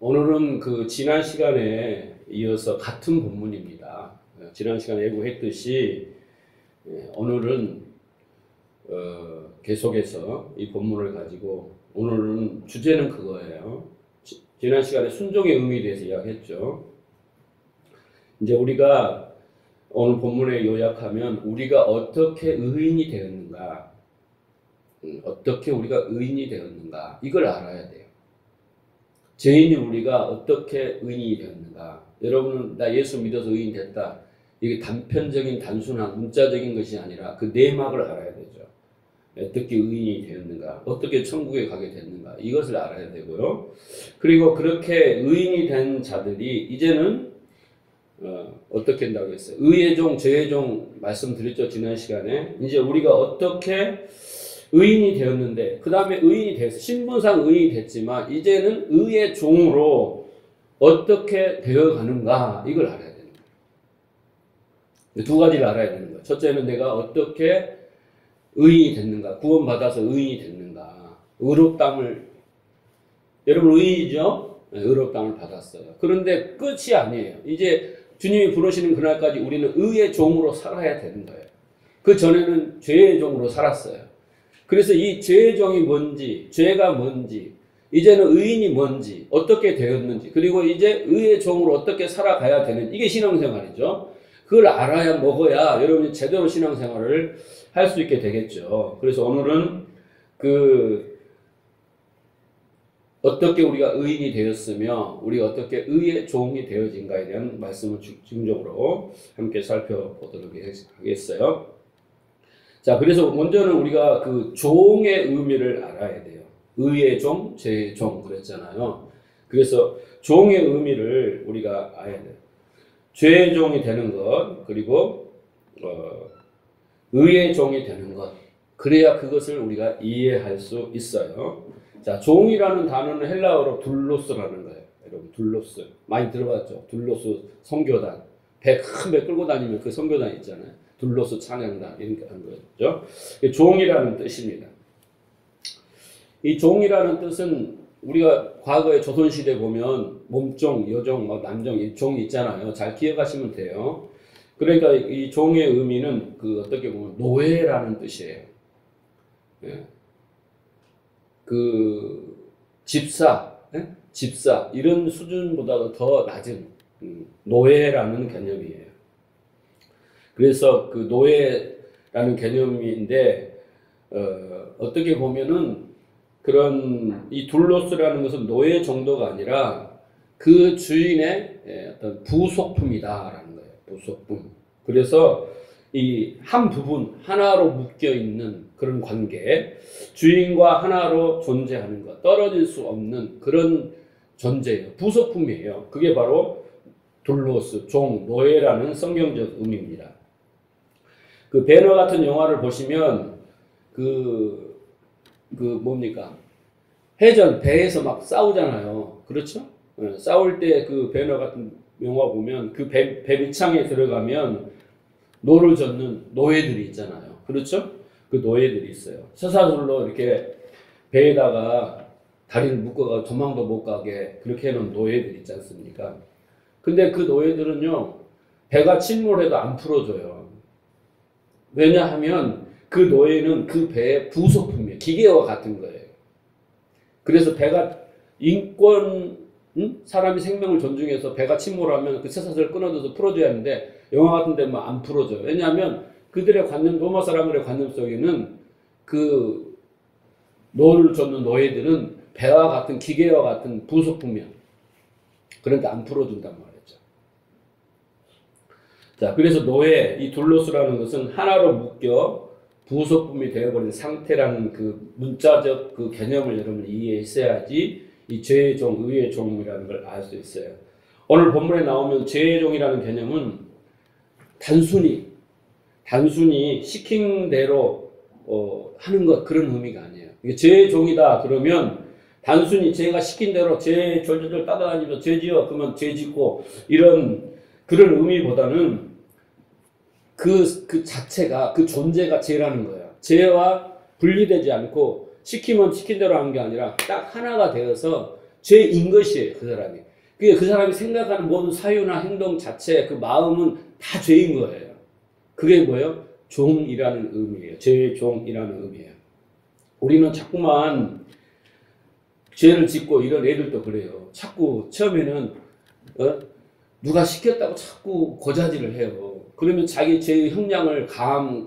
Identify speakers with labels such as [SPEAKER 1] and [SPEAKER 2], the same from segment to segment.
[SPEAKER 1] 오늘은 그 지난 시간에 이어서 같은 본문입니다. 지난 시간에 예고했듯이 오늘은 계속해서 이 본문을 가지고 오늘은 주제는 그거예요. 지난 시간에 순종의 의미에 대해서 이야기했죠. 이제 우리가 오늘 본문에 요약하면 우리가 어떻게 의인이 되었는가, 어떻게 우리가 의인이 되었는가 이걸 알아야 돼요. 죄인이 우리가 어떻게 의인이 되었는가. 여러분은 나 예수 믿어서 의인 됐다. 이게 단편적인 단순한 문자적인 것이 아니라 그 내막을 알아야 되죠. 어떻게 의인이 되었는가, 어떻게 천국에 가게 됐는가 이것을 알아야 되고요. 그리고 그렇게 의인이 된 자들이 이제는 어떻게 한다고 했어요? 의의 종, 죄의 종 말씀드렸죠 지난 시간에. 이제 우리가 어떻게 의인이 되었는데 그 다음에 의인이 됐어. 신분상 의인이 됐지만 이제는 의의 종으로 어떻게 되어가는가 이걸 알아야 되는 거예요. 두 가지를 알아야 되는 거예요. 첫째는 내가 어떻게 의인이 됐는가, 구원받아서 의인이 됐는가, 의롭다함을, 여러분 의인이죠? 네, 의롭다함을 받았어요. 그런데 끝이 아니에요. 이제 주님이 부르시는 그날까지 우리는 의의 종으로 살아야 되는 거예요. 그 전에는 죄의 종으로 살았어요. 그래서 이 죄의 종이 뭔지, 죄가 뭔지, 이제는 의인이 뭔지, 어떻게 되었는지, 그리고 이제 의의 종으로 어떻게 살아가야 되는, 이게 신앙생활이죠. 그걸 알아야 먹어야 여러분이 제대로 신앙생활을 할 수 있게 되겠죠. 그래서 오늘은 어떻게 우리가 의인이 되었으며 우리가 어떻게 의의 종이 되어진가에 대한 말씀을 집중적으로 함께 살펴보도록 하겠어요. 자, 그래서 먼저는 우리가 그 종의 의미를 알아야 돼요. 의의 종, 죄의 종 그랬잖아요. 그래서 종의 의미를 우리가 알아야 돼요. 죄의 종이 되는 것, 그리고 의의 종이 되는 것. 그래야 그것을 우리가 이해할 수 있어요. 자, 종이라는 단어는 헬라어로 둘로스라는 거예요. 여러분, 둘로스. 많이 들어봤죠? 둘로스 선교단. 큰 배 끌고 다니면 그 선교단 있잖아요. 둘로스 찬양단. 이렇게 하는 거죠. 종이라는 뜻입니다. 이 종이라는 뜻은 우리가 과거에 조선시대 보면 몸종, 여종, 남종, 이 종이 있잖아요. 잘 기억하시면 돼요. 그러니까 이 종의 의미는 어떻게 보면 노예라는 뜻이에요. 예. 집사, 예? 집사 이런 수준보다도 더 낮은 노예라는 개념이에요. 그래서 그 노예라는 개념인데 어떻게 보면은 그런 이 둘로스라는 것은 노예 정도가 아니라 그 주인의 어떤 부속품이다라는 거예요. 부속품. 그래서 이 한 부분 하나로 묶여 있는 그런 관계, 주인과 하나로 존재하는 것, 떨어질 수 없는 그런 존재예요. 부속품이에요. 그게 바로 둘로스, 종, 노예라는 성경적 의미입니다. 그 배너 같은 영화를 보시면 뭡니까? 해전, 배에서 막 싸우잖아요. 그렇죠? 싸울 때 그 배너 같은 영화 보면 그 배 밑창에 들어가면 노를 젓는 노예들이 있잖아요. 그렇죠? 그 노예들이 있어요. 쇠사슬로 이렇게 배에다가 다리를 묶어가 도망도 못 가게 그렇게 해놓은 노예들 있지 않습니까? 근데 그 노예들은요, 배가 침몰해도 안 풀어줘요. 왜냐하면 그 노예는 그 배의 부속품이에요. 기계와 같은 거예요. 그래서 배가 사람이 생명을 존중해서 배가 침몰하면 그 쇠사슬을 끊어줘서 풀어줘야 하는데 영화 같은 데는 안 풀어줘요. 왜냐하면 그들의 관념, 로마 사람들의 관념 속에는 그 노를 젓는 노예들은 배와 같은 기계와 같은 부속품이야. 그런데 안 풀어준단 말이죠. 자, 그래서 노예, 이 둘로스라는 것은 하나로 묶여 부속품이 되어버린 상태라는 그 문자적 그 개념을 여러분이 이해했어야지 이 죄의 종, 의의 종이라는 걸 알 수 있어요. 오늘 본문에 나오면 죄의 종이라는 개념은 단순히 시킨 대로 하는 것 그런 의미가 아니에요. 이게 죄의 종이다 그러면 단순히 제가 시킨 대로 죄 졸졸 따라다니면서 죄 지어 그러면 죄 짓고 이런 그런 의미보다는 그 자체가 그 존재가 죄라는 거예요. 죄와 분리되지 않고 시키면 시킨 대로 하는 게 아니라 딱 하나가 되어서 죄인 것이에요. 그 사람이. 그 사람이 생각하는 모든 사유나 행동 자체, 그 마음은 다 죄인 거예요. 그게 뭐예요? 종이라는 의미예요. 죄의 종이라는 의미예요. 우리는 자꾸만 죄를 짓고 이런 애들도 그래요. 자꾸 처음에는 누가 시켰다고 자꾸 고자질을 해요. 그러면 자기 죄의 형량을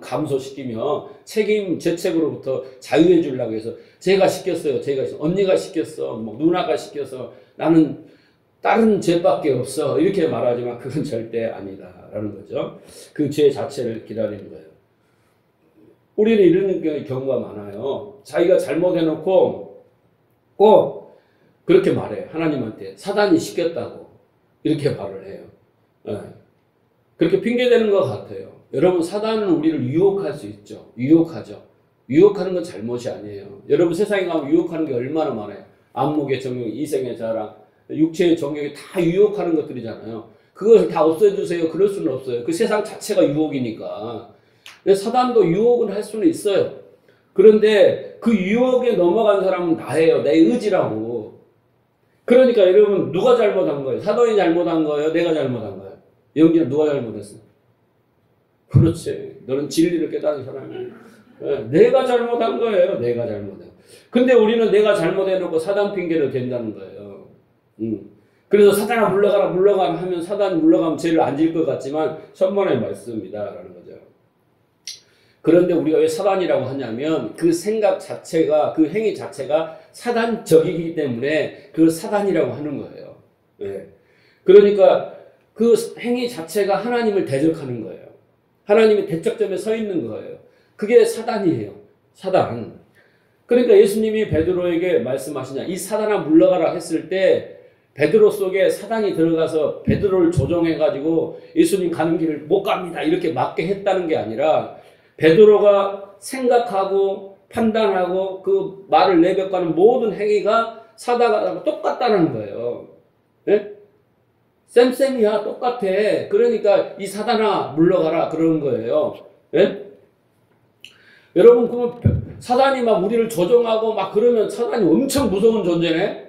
[SPEAKER 1] 감소시키며 죄책으로부터 자유해 주려고 해서 제가 시켰어요. 언니가 시켰어. 뭐 누나가 시켜서 나는 다른 죄밖에 없어. 이렇게 말하지만 그건 절대 아니다라는 거죠. 그 죄 자체를 기다리는 거예요. 우리는 이런 경우가 많아요. 자기가 잘못해놓고 꼭 그렇게 말해요. 하나님한테 사단이 시켰다고 이렇게 말을 해요. 네. 그렇게 핑계대는 것 같아요. 여러분, 사단은 우리를 유혹할 수 있죠. 유혹하죠. 유혹하는 건 잘못이 아니에요. 여러분, 세상에 가면 유혹하는 게 얼마나 많아요. 안목의 정욕, 이생의 자랑, 육체의 정욕이 다 유혹하는 것들이잖아요. 그걸 다 없애주세요. 그럴 수는 없어요. 그 세상 자체가 유혹이니까. 사단도 유혹을 할 수는 있어요. 그런데 그 유혹에 넘어간 사람은 나예요. 내 의지라고. 그러니까 여러분, 누가 잘못한 거예요? 사단이 잘못한 거예요? 내가 잘못한 거예요? 영기는 누가 잘못했어? 그렇지. 너는 진리를 깨달은 사람이에요. 내가 잘못한 거예요. 내가 잘못한. 근데 우리는 내가 잘못해놓고 사단 핑계를 댄다는 거예요. 그래서 사단아 물러가라 하면 사단 물러가면 죄를 안 질 것 같지만 천번의 말씀이다라는 거죠. 그런데 우리가 왜 사단이라고 하냐면 그 생각 자체가, 그 행위 자체가 사단적이기 때문에 그걸 사단이라고 하는 거예요. 네. 그러니까 그 행위 자체가 하나님을 대적하는 거예요. 하나님의 대척점에 서 있는 거예요. 그게 사단이에요. 사단. 그러니까 예수님이 베드로에게 말씀하시냐, 이 사단아 물러가라 했을 때 베드로 속에 사단이 들어가서 베드로를 조종해가지고 예수님 가는 길을 못 갑니다 이렇게 막게 했다는 게 아니라 베드로가 생각하고 판단하고 그 말을 내뱉고하는 모든 행위가 사단하고 똑같다는 거예요. 네? 쌤쌤이야 똑같아. 그러니까 이 사단아 물러가라 그러는 거예요. 네? 여러분, 그러면 사단이 막 우리를 조종하고 막 그러면 사단이 엄청 무서운 존재네?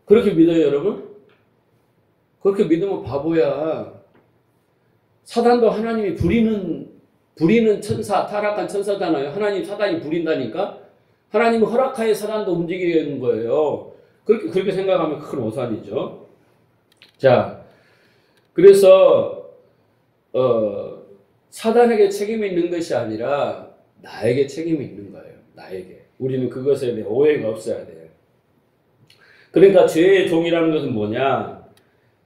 [SPEAKER 1] 그렇게 믿어요, 여러분? 그렇게 믿으면 바보야. 사단도 하나님이 부리는 천사, 타락한 천사잖아요. 하나님 사단이 부린다니까? 하나님은 허락하에 사단도 움직이는 거예요. 그렇게 생각하면 큰 오산이죠. 자, 그래서, 사단에게 책임이 있는 것이 아니라 나에게 책임이 있는 거예요. 나에게. 우리는 그것에 대해 오해가 없어야 돼요. 그러니까 죄의 종이라는 것은 뭐냐?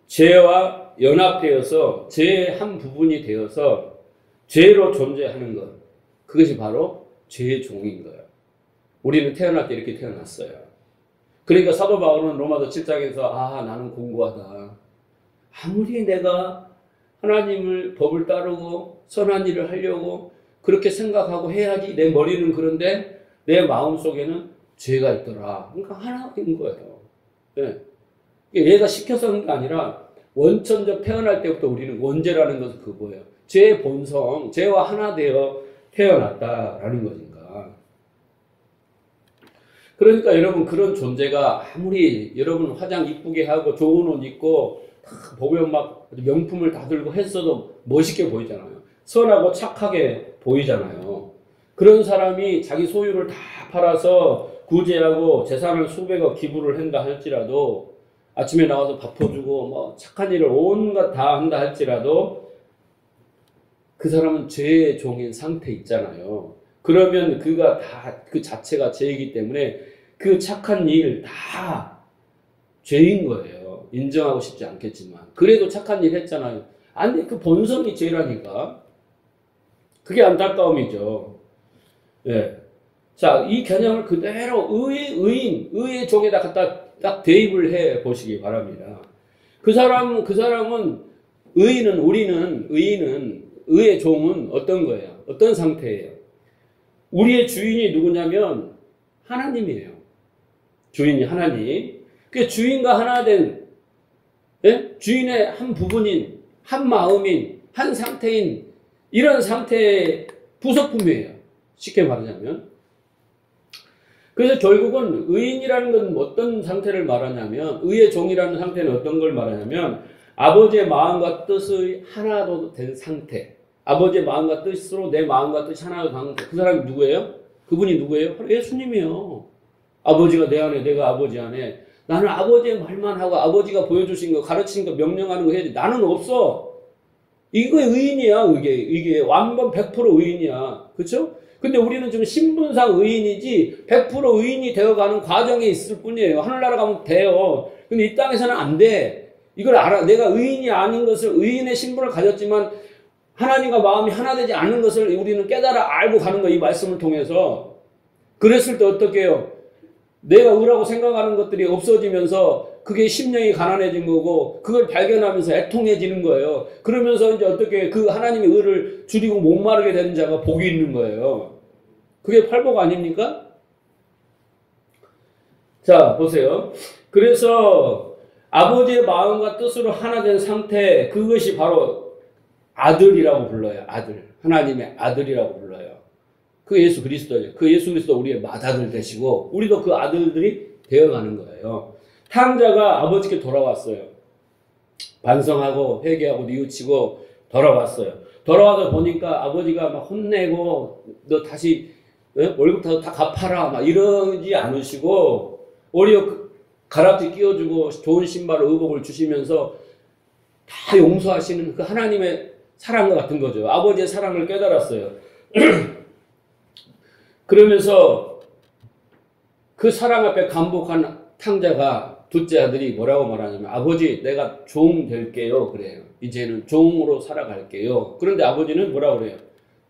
[SPEAKER 1] 죄와 연합되어서 죄의 한 부분이 되어서 죄로 존재하는 것. 그것이 바로 죄의 종인 거예요. 우리는 태어날 때 이렇게 태어났어요. 그러니까 사도 바울은 로마서 7장에서 나는 공고하다. 아무리 내가 하나님을 법을 따르고 선한 일을 하려고 그렇게 생각하고 해야지 내 머리는 그런데 내 마음속에는 죄가 있더라. 그러니까 하나인 거예요. 네. 얘가 시켜서 하는 게 아니라 원천적 태어날 때부터 우리는 원죄라는 것은 그거예요. 죄의 본성, 죄와 하나 되어 태어났다라는 거니까. 그러니까 여러분, 그런 존재가 아무리 여러분 화장 이쁘게 하고 좋은 옷 입고 보면 막 명품을 다 들고 했어도 멋있게 보이잖아요. 선하고 착하게 보이잖아요. 그런 사람이 자기 소유를 다 팔아서 구제하고 재산을 수백억 기부를 한다 할지라도 아침에 나와서 밥 퍼주고 뭐 착한 일을 온갖 다 한다 할지라도 그 사람은 죄의 종인 상태 있잖아요. 그러면 그가 다 그 자체가 죄이기 때문에 그 착한 일 다 죄인 거예요. 인정하고 싶지 않겠지만 그래도 착한 일 했잖아요. 아니 그 본성이 죄라니까. 그게 안타까움이죠. 예. 자, 이 개념을 그대로 의의 종에다 갖다 딱 대입을 해 보시기 바랍니다. 그 사람은 우리는 의의 종은 어떤 거예요? 어떤 상태예요? 우리의 주인이 누구냐면 하나님이에요. 주인이 하나님. 그 주인과 하나 된 주인의 한 부분인, 한 마음인, 한 상태인 이런 상태의 부속품이에요. 쉽게 말하자면. 그래서 결국은 의인이라는 건 어떤 상태를 말하냐면, 의의 종이라는 상태는 어떤 걸 말하냐면, 아버지의 마음과 뜻의 하나도 된 상태. 아버지의 마음과 뜻으로 내 마음과 뜻이 하나도 된 상태. 그 사람이 누구예요? 그분이 누구예요? 바로 예수님이요. 아버지가 내 안에, 내가 아버지 안에. 나는 아버지의 말만 하고 아버지가 보여주신 거, 가르치신 거, 명령하는 거 해야지. 나는 없어. 이거 의인이야, 이게 완전 100% 의인이야. 그쵸? 근데 우리는 지금 신분상 의인이지 100% 의인이 되어가는 과정에 있을 뿐이에요. 하늘나라 가면 돼요. 근데 이 땅에서는 안 돼. 이걸 알아. 내가 의인이 아닌 것을, 의인의 신분을 가졌지만 하나님과 마음이 하나 되지 않는 것을 우리는 깨달아 알고 가는 거야. 이 말씀을 통해서. 그랬을 때 어떻게 해요? 내가 의라고 생각하는 것들이 없어지면서 그게 심령이 가난해진 거고, 그걸 발견하면서 애통해지는 거예요. 그러면서 이제 어떻게 그 하나님의 의를 줄이고 목마르게 되는 자가 복이 있는 거예요. 그게 팔복 아닙니까? 자, 보세요. 그래서 아버지의 마음과 뜻으로 하나 된 상태, 그것이 바로 아들이라고 불러요. 아들. 하나님의 아들이라고 불러요. 그 예수 그리스도예요. 그 예수 그리스도 우리의 맏아들 되시고, 우리도 그 아들들이 되어가는 거예요. 탕자가 아버지께 돌아왔어요. 반성하고 회개하고 뉘우치고 돌아왔어요. 돌아와서 보니까 아버지가 막 혼내고 너 다시 월급 다 갚아라 막 이러지 않으시고, 오히려 가락지 끼워주고 좋은 신발 의복을 주시면서 다 용서하시는 그 하나님의 사랑과 같은 거죠. 아버지의 사랑을 깨달았어요. 그러면서 그 사랑 앞에 감복한 탕자가, 둘째 아들이 뭐라고 말하냐면, 아버지 내가 종 될게요 그래요. 이제는 종으로 살아갈게요. 그런데 아버지는 뭐라고 그래요?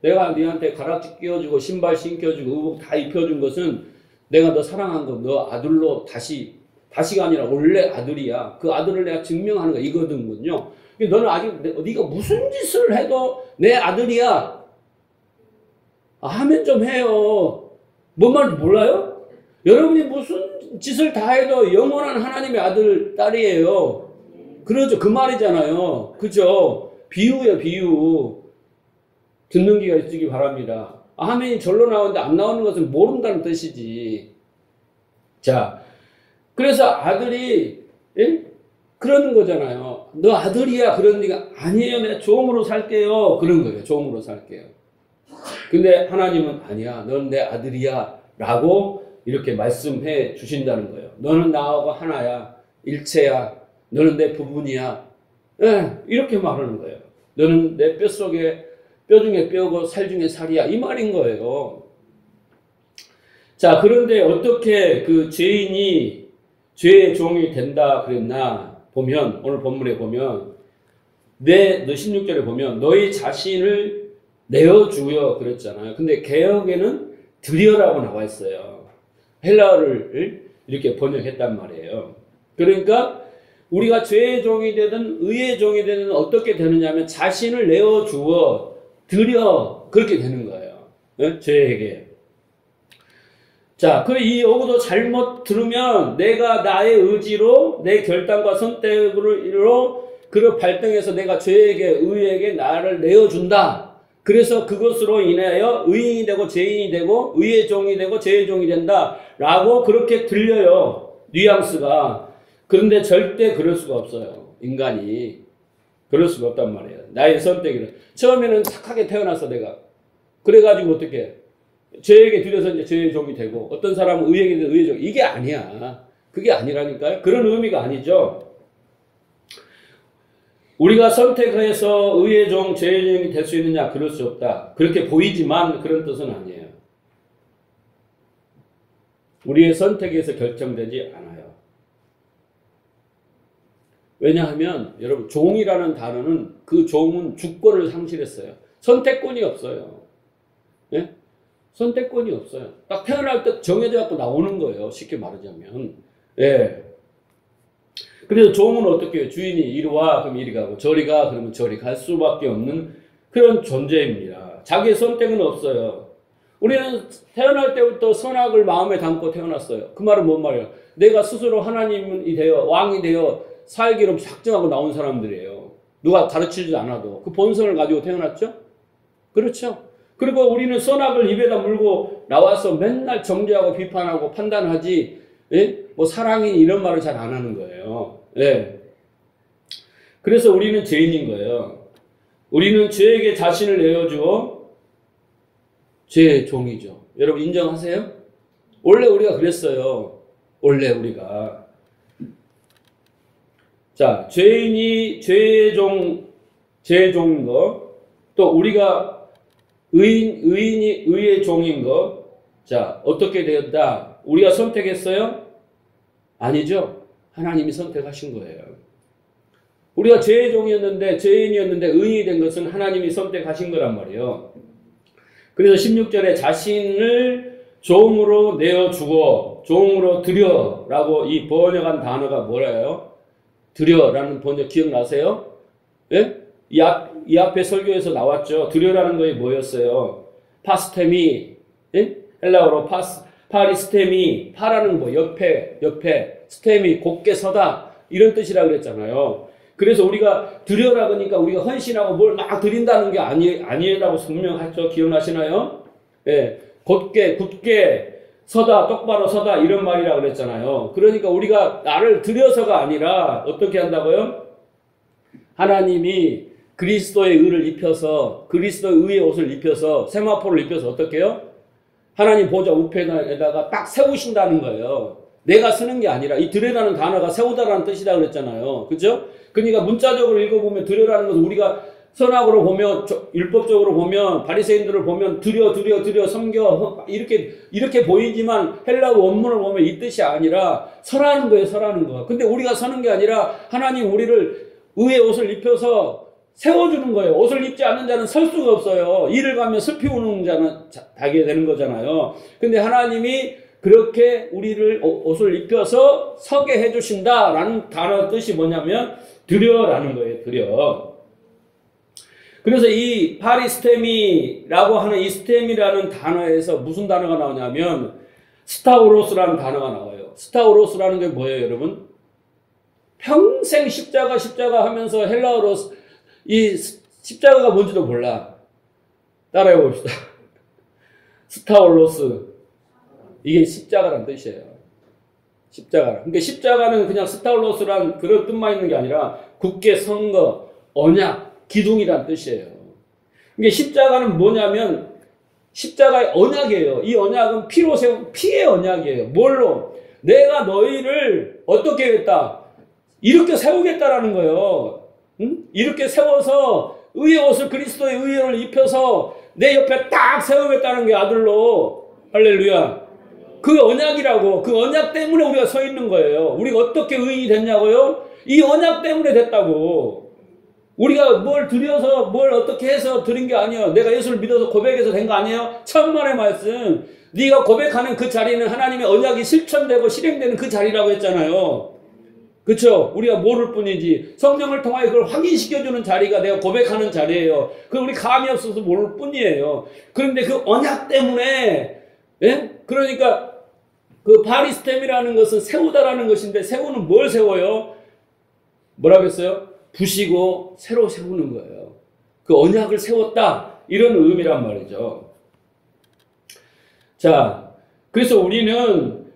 [SPEAKER 1] 내가 너한테 가락지 끼워주고 신발 신겨주고 의복 다 입혀준 것은 내가 너 사랑한 거, 너 아들로 다시가 아니라 원래 아들이야. 그 아들을 내가 증명하는 거 이거든요. 너는 아직 네가 무슨 짓을 해도 내 아들이야. 하면 좀 해요. 뭔 말인지 몰라요? 여러분이 무슨 짓을 다 해도 영원한 하나님의 아들, 딸이에요. 그러죠. 그 말이잖아요. 그죠? 비유예요, 비유. 듣는 귀가 있으기 바랍니다. 아멘이 절로 나오는데 안 나오는 것은 모른다는 뜻이지. 자, 그래서 아들이, 예? 그러는 거잖아요. 너 아들이야. 그러니까 아니에요. 내가 종으로 살게요. 그런 거예요. 종으로 살게요. 근데 하나님은 아니야. 넌 내 아들이야. 라고 이렇게 말씀해 주신다는 거예요. 너는 나하고 하나야. 일체야. 너는 내 부분이야. 예, 이렇게 말하는 거예요. 너는 내 뼛속에 뼈 중에 뼈고 살 중에 살이야. 이 말인 거예요. 자, 그런데 어떻게 그 죄인이 죄의 종이 된다 그랬나 보면, 오늘 본문에 보면 너 16절에 보면 너희 자신을 내어주여 그랬잖아요. 근데 개역에는 드려라고 나와 있어요. 헬라어를 이렇게 번역했단 말이에요. 그러니까 우리가 죄의 종이 되든 의의 종이 되든 어떻게 되느냐 하면 자신을 내어주어 드려, 그렇게 되는 거예요. 네? 죄에게. 자, 이 여기도 잘못 들으면 내가 나의 의지로 내 결단과 선택으로 그를 발등해서 내가 죄에게 의에게 나를 내어준다. 그래서 그것으로 인하여 의인이 되고 죄인이 되고 의의 종이 되고 죄의 종이 된다 라고 그렇게 들려요. 뉘앙스가. 그런데 절대 그럴 수가 없어요. 인간이 그럴 수가 없단 말이에요. 나의 선택이라. 처음에는 착하게 태어났어 내가. 그래가지고 어떻게 죄에게 들여서 이제 죄의 종이 되고, 어떤 사람은 의에게 들여서 의의 종. 이게 아니야. 그게 아니라니까요. 그런 의미가 아니죠. 우리가 선택해서 의의 종, 죄의 종이 될 수 있느냐? 그럴 수 없다. 그렇게 보이지만 그런 뜻은 아니에요. 우리의 선택에서 결정되지 않아요. 왜냐하면 여러분, 종이라는 단어는, 그 종은 주권을 상실했어요. 선택권이 없어요. 예? 선택권이 없어요. 딱 태어날 때 정해져 갖고 나오는 거예요. 쉽게 말하자면. 예. 그래서 종은 어떻게 해요? 주인이 이리 와, 그럼 이리 가고, 저리 가, 그러면 저리 갈 수밖에 없는 그런 존재입니다. 자기의 선택은 없어요. 우리는 태어날 때부터 선악을 마음에 담고 태어났어요. 그 말은 뭔 말이에요? 내가 스스로 하나님이 되어, 왕이 되어 살기로 작정하고 나온 사람들이에요. 누가 가르치지 않아도. 그 본성을 가지고 태어났죠? 그렇죠? 그리고 우리는 선악을 입에다 물고 나와서 맨날 정죄하고 비판하고 판단하지, 예? 뭐 사랑이 이런 말을 잘 안 하는 거예요. 예. 그래서 우리는 죄인인 거예요. 우리는 죄에게 자신을 내어주어 죄의 종이죠. 여러분 인정하세요? 원래 우리가 그랬어요. 원래 우리가. 자, 죄인이 죄의 종인 거, 또 우리가 의인이 의의 종인 거, 자, 어떻게 되었다? 우리가 선택했어요? 아니죠. 하나님이 선택하신 거예요. 우리가 죄의 종이었는데, 죄인이었는데 의인이 된 것은 하나님이 선택하신 거란 말이에요. 그래서 16절에 자신을 종으로 내어주고 종으로 드려라고 이 번역한 단어가 뭐라요? 드려라는 번역 기억나세요? 예? 이 앞에 설교에서 나왔죠. 드려라는 것이 뭐였어요? 파스테미, 예? 헬라어로 파리스테미, 파라는 뭐 옆에, 스테미, 곧게 서다 이런 뜻이라 그랬잖아요. 그래서 우리가 드려라 그러니까 우리가 헌신하고 뭘 막 드린다는 게 아니라고 분명하죠. 기억나시나요? 예, 굳게 서다, 똑바로 서다 이런 말이라 그랬잖아요. 그러니까 우리가 나를 드려서가 아니라 어떻게 한다고요? 하나님이 그리스도의 의를 입혀서, 그리스도의 의의 옷을 입혀서, 세마포를 입혀서 어떻게 해요? 하나님 보좌 우편에다가 딱 세우신다는 거예요. 내가 쓰는 게 아니라, 이 드려라는 단어가 세우다라는 뜻이다 그랬잖아요. 그죠? 그러니까 문자적으로 읽어보면 드려라는 것은 우리가 선악으로 보면, 율법적으로 보면, 바리새인들을 보면 드려 섬겨 이렇게 보이지만 헬라어 원문을 보면 이 뜻이 아니라 설하는 거예요. 설하는 거. 근데 우리가 서는 게 아니라 하나님 우리를 의의 옷을 입혀서 세워주는 거예요. 옷을 입지 않는 자는 설 수가 없어요. 이를 가면 슬피 우는 자는 다게 되는 거잖아요. 근데 하나님이 그렇게 우리를 옷을 입혀서 서게 해주신다라는 단어 뜻이 뭐냐면 드려라는 거예요. 드려. 그래서 이 파리스테미라고 하는 이 스템이라는 단어에서 무슨 단어가 나오냐면 스타우로스라는 단어가 나와요. 스타우로스라는 게 뭐예요, 여러분? 평생 십자가 하면서 헬라어로 이 십자가가 뭔지도 몰라. 따라해 봅시다. 스타울로스. 이게 십자가란 뜻이에요. 십자가. 그러니까 십자가는 그냥 스타울로스란 그런 뜻만 있는 게 아니라 굳게 선 거, 언약, 기둥이란 뜻이에요. 그러니까 십자가는 뭐냐면 십자가의 언약이에요. 이 언약은 피로 세운 피의 언약이에요. 뭘로? 내가 너희를 어떻게 했다? 이렇게 세우겠다라는 거예요. 응? 이렇게 세워서 의의 옷을 그리스도의 의의 옷을 입혀서 내 옆에 딱 세우겠다는 게 아들로. 할렐루야. 그 언약이라고. 그 언약 때문에 우리가 서 있는 거예요. 우리가 어떻게 의인이 됐냐고요? 이 언약 때문에 됐다고. 우리가 뭘 드려서 뭘 어떻게 해서 드린 게 아니에요. 내가 예수를 믿어서 고백해서 된 거 아니에요? 천만의 말씀. 네가 고백하는 그 자리는 하나님의 언약이 실천되고 실행되는 그 자리라고 했잖아요. 그렇죠? 우리가 모를 뿐이지 성령을 통하여 그걸 확인시켜주는 자리가 내가 고백하는 자리예요. 그걸 우리 감이 없어서 모를 뿐이에요. 그런데 그 언약 때문에, 예? 그러니까 그 바리스템이라는 것은 세우다라는 것인데 세우는 뭘 세워요? 뭐라고 했어요? 부시고 새로 세우는 거예요. 그 언약을 세웠다 이런 의미란 말이죠. 자, 그래서 우리는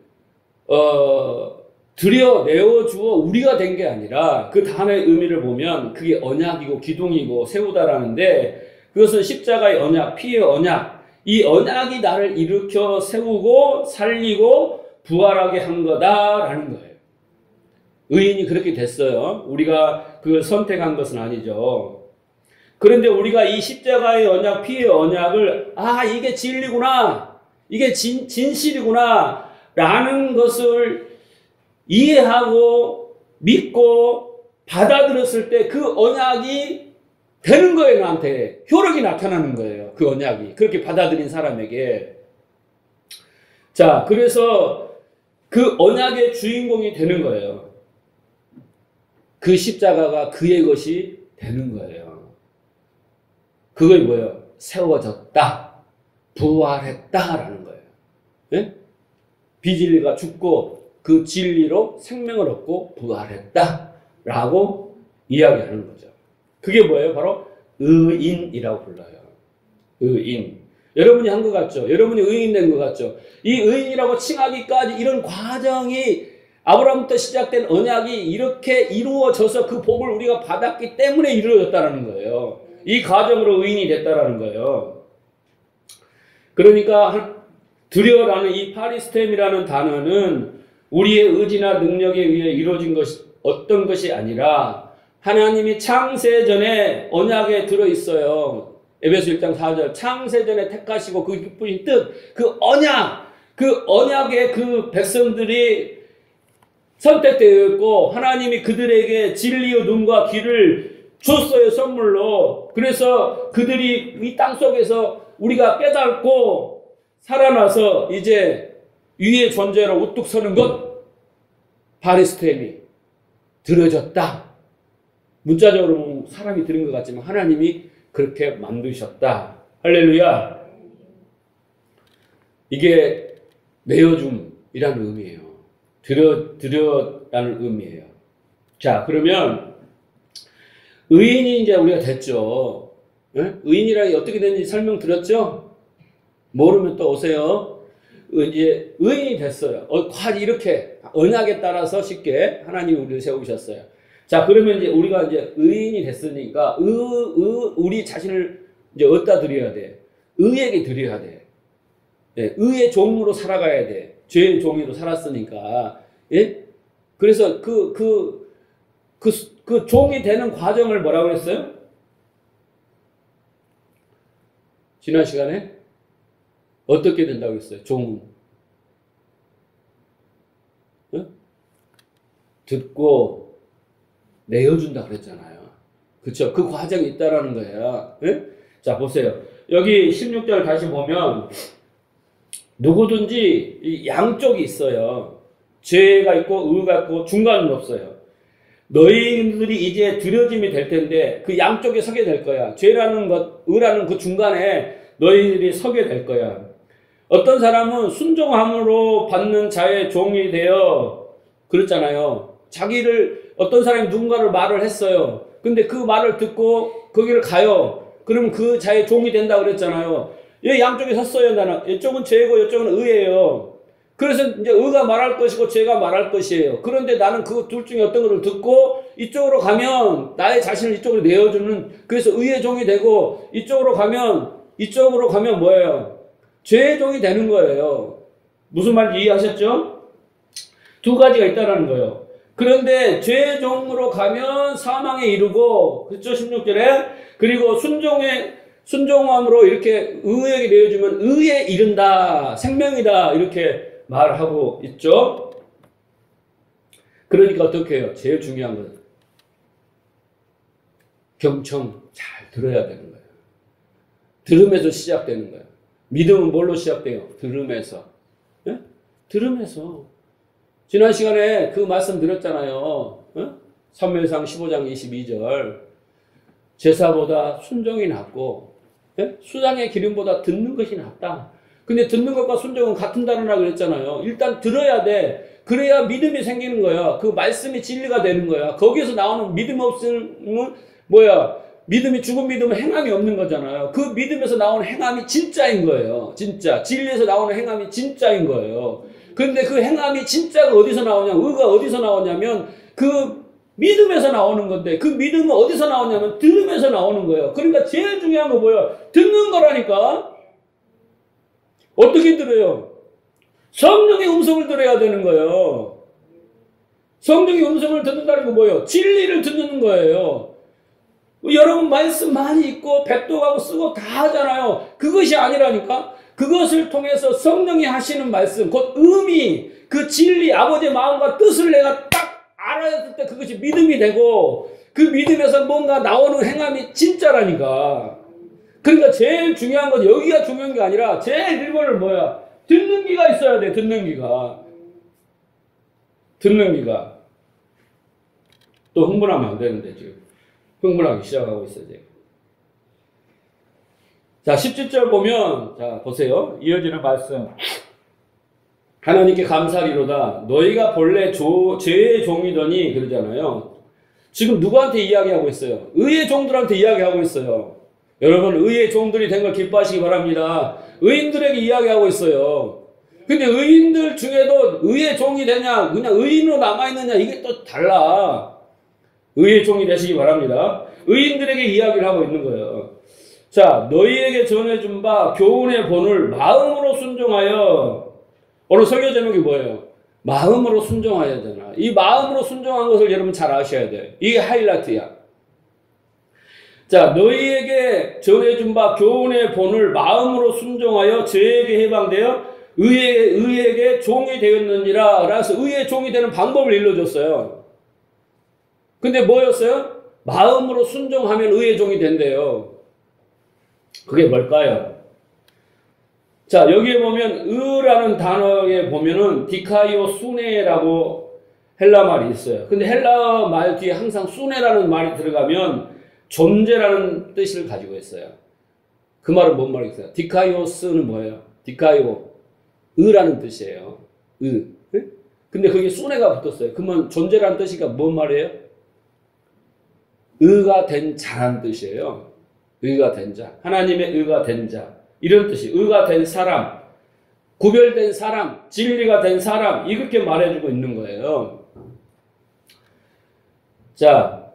[SPEAKER 1] 드려 내어주어 우리가 된 게 아니라 그 단어의 의미를 보면 그게 언약이고 기둥이고 세우다라는데 그것은 십자가의 언약, 피의 언약, 이 언약이 나를 일으켜 세우고 살리고 부활하게 한 거다라는 거예요. 의인이 그렇게 됐어요. 우리가 그걸 선택한 것은 아니죠. 그런데 우리가 이 십자가의 언약, 피의 언약을 이게 진리구나, 이게 진실이구나 라는 것을 이해하고 믿고 받아들였을 때 그 언약이 되는 거예요. 나한테 효력이 나타나는 거예요. 그 언약이 그렇게 받아들인 사람에게. 자, 그래서 그 언약의 주인공이 되는 거예요. 그 십자가가 그의 것이 되는 거예요. 그게 뭐예요? 세워졌다, 부활했다라는 거예요. 네? 비진리가 죽고 그 진리로 생명을 얻고 부활했다라고 이야기하는 거죠. 그게 뭐예요? 바로 의인이라고 불러요. 의인. 여러분이 한 것 같죠? 여러분이 의인 된 것 같죠? 이 의인이라고 칭하기까지 이런 과정이 아브라함부터 시작된 언약이 이렇게 이루어져서 그 복을 우리가 받았기 때문에 이루어졌다는 거예요. 이 과정으로 의인이 됐다라는 거예요. 그러니까 드려라는 이 파리스템이라는 단어는 우리의 의지나 능력에 의해 이루어진 것이 어떤 것이 아니라 하나님이 창세전에 언약에 들어있어요. 에베소 1장 4절 창세전에 택하시고 그 기쁘신 뜻, 그 언약의 그 백성들이 선택되어 있고 하나님이 그들에게 진리의 눈과 귀를 줬어요, 선물로. 그래서 그들이 이 땅속에서 우리가 깨닫고 살아나서 이제 위의 존재로 우뚝 서는 것, 바리스템이 들어졌다. 문자적으로 사람이 들은 것 같지만 하나님이 그렇게 만드셨다. 할렐루야. 이게 내어줌이라는 의미예요. 드려라는 의미예요. 자, 그러면 의인이 이제 우리가 됐죠. 네? 의인이라는 게 어떻게 되는지 설명드렸죠? 모르면 또 오세요. 이제 의인이 됐어요. 이렇게 언약에 따라서 쉽게 하나님이 우리를 세우셨어요. 자, 그러면 이제 우리가 이제 의인이 됐으니까 우리 자신을 이제 어디다 드려야 돼? 의에게 드려야 돼. 예, 의의 종으로 살아가야 돼. 죄의 종으로 살았으니까. 예? 그래서 그 종이 되는 과정을 뭐라고 했어요? 지난 시간에 어떻게 된다고 했어요? 종은 듣고 내어준다 그랬잖아요. 그쵸? 그 과정이 있다라는 거예요. 예? 자, 보세요. 여기 16절 다시 보면 누구든지 양쪽이 있어요. 죄가 있고 의가 있고 중간은 없어요. 너희들이 이제 드려짐이 될 텐데 그 양쪽에 서게 될 거야. 죄라는 것, 의라는 그 중간에 너희들이 서게 될 거야. 어떤 사람은 순종함으로 받는 자의 종이 되어 그랬잖아요. 어떤 사람이 누군가를 말을 했어요. 근데 그 말을 듣고 거기를 가요. 그러면 그 자의 종이 된다고 그랬잖아요. 이 양쪽에 섰어요. 나는 이쪽은 죄고 이쪽은 의예요. 그래서 이제 의가 말할 것이고 죄가 말할 것이에요. 그런데 나는 그 둘 중에 어떤 것을 듣고 이쪽으로 가면 나의 자신을 이쪽으로 내어주는, 그래서 의의 종이 되고 이쪽으로 가면 뭐예요? 죄의 종이 되는 거예요. 무슨 말인지 이해하셨죠? 두 가지가 있다는 거예요. 그런데 죄의 종으로 가면 사망에 이르고, 그렇죠? 16절에. 그리고 순종함으로 이렇게 의에게 내어주면 의에 이른다, 생명이다, 이렇게 말하고 있죠. 그러니까 어떻게 해요? 제일 중요한 건 경청 잘 들어야 되는 거예요. 들음에서 시작되는 거예요. 믿음은 뭘로 시작돼요? 들음에서. 네? 들음에서. 지난 시간에 그 말씀 드렸잖아요. 사무엘상 15장 22절. 제사보다 순종이 낫고 수장의 기름보다 듣는 것이 낫다. 근데 듣는 것과 순종은 같은 단어라고 그랬잖아요. 일단 들어야 돼. 그래야 믿음이 생기는 거야. 그 말씀이 진리가 되는 거야. 거기에서 나오는 믿음 없으면 뭐야? 믿음이 죽은 믿음은 행함이 없는 거잖아요. 그 믿음에서 나오는 행함이 진짜인 거예요. 진짜. 진리에서 나오는 행함이 진짜인 거예요. 그런데 그 행함이 진짜가 어디서 나오냐? 의가 어디서 나오냐면 그 믿음에서 나오는 건데, 그 믿음은 어디서 나오냐면 들음에서 나오는 거예요. 그러니까 제일 중요한 거 뭐예요? 듣는 거라니까. 어떻게 들어요? 성령의 음성을 들어야 되는 거예요. 성령의 음성을 듣는다는 거 뭐예요? 진리를 듣는 거예요. 여러분 말씀 많이 읽고 백독하고 쓰고 다 하잖아요. 그것이 아니라니까. 그것을 통해서 성령이 하시는 말씀, 곧 의미, 그 진리, 아버지의 마음과 뜻을 내가 딱 알아야 때 그것이 믿음이 되고, 그 믿음에서 뭔가 나오는 행함이 진짜라니까. 그러니까 제일 중요한 건 여기가 중요한 게 아니라 제일 1번은 뭐야? 듣는 귀가 있어야 돼. 듣는 귀가. 또 흥분하면 안 되는데 지금 흥분하기 시작하고 있어요. 지금. 자, 17절 보면, 자 보세요. 이어지는 말씀. 하나님께 감사리로다. 너희가 본래 죄의 종이더니 그러잖아요. 지금 누구한테 이야기하고 있어요? 의의 종들한테 이야기하고 있어요. 여러분 의의 종들이 된 걸 기뻐하시기 바랍니다. 의인들에게 이야기하고 있어요. 근데 의인들 중에도 의의 종이 되냐 그냥 의인으로 남아있느냐 이게 또 달라. 의의 종이 되시기 바랍니다. 의인들에게 이야기를 하고 있는 거예요. 자, 너희에게 전해준 바 교훈의 본을 마음으로 순종하여. 오늘 설교 제목이 뭐예요? 마음으로 순종해야 되나. 이 마음으로 순종한 것을 여러분 잘 아셔야 돼요. 이게 하이라이트야. 자, 너희에게 전해준 바 교훈의 본을 마음으로 순종하여 죄에게 해방되어 의에게 종이 되었느니라. 그래서 의의 종이 되는 방법을 일러줬어요. 근데 뭐였어요? 마음으로 순종하면 의의 종이 된대요. 그게 뭘까요? 자, 여기에 보면 의라는 단어에 보면은 디카이오 수네라고 헬라 말이 있어요. 근데 헬라 말 뒤에 항상 수네라는 말이 들어가면 존재라는 뜻을 가지고 있어요. 그 말은 뭔 말이겠어요? 디카이오스는 뭐예요? 디카이오 의라는 뜻이에요. 의. 근데 그게 수네가 붙었어요. 그러면 존재라는 뜻이니까 뭔 말이에요? 의가 된 자라는 뜻이에요. 의가 된 자. 하나님의 의가 된 자. 이런 뜻이 의가 된 사람, 구별된 사람, 진리가 된 사람 이렇게 말해주고 있는 거예요. 자,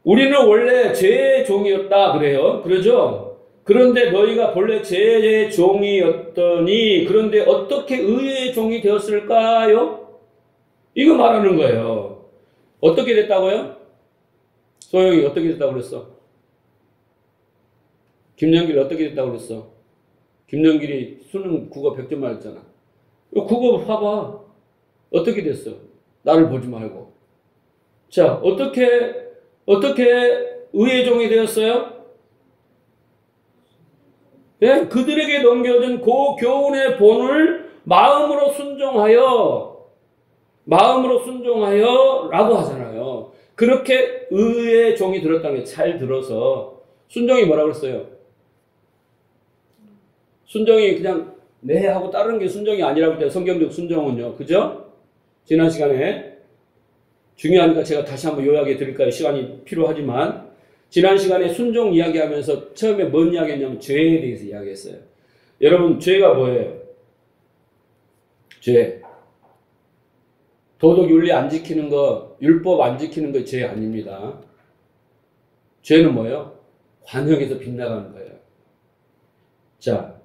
[SPEAKER 1] 우리는 원래 죄의 종이었다 그래요. 그러죠? 그런데 너희가 본래 죄의 종이었더니 그런데 어떻게 의의 종이 되었을까요? 이거 말하는 거예요. 어떻게 됐다고요? 소영이 어떻게 됐다고 그랬어? 김영길이 어떻게 됐다고 그랬어? 김영길이 수능 국어 100점 맞았잖아. 국어 봐봐. 어떻게 됐어? 나를 보지 말고. 자, 어떻게 의의 종이 되었어요? 예? 그들에게 넘겨준 그 교훈의 본을 마음으로 순종하여 라고 하잖아요. 그렇게 의의 종이 들었다는 게 잘 들어서 순종이 뭐라고 그랬어요? 순종이 그냥 네 하고 따르는 게 순종이 아니라고 했대요. 성경적 순종은요. 그죠? 지난 시간에 중요하니까 제가 다시 한번 요약해 드릴까요? 시간이 필요하지만 지난 시간에 순종 이야기하면서 처음에 뭔 이야기했냐면 죄에 대해서 이야기했어요. 여러분 죄가 뭐예요? 죄. 도덕 윤리 안 지키는 거, 율법 안 지키는 거 죄 아닙니다. 죄는 뭐예요? 관역에서 빗나가는 거예요. 자,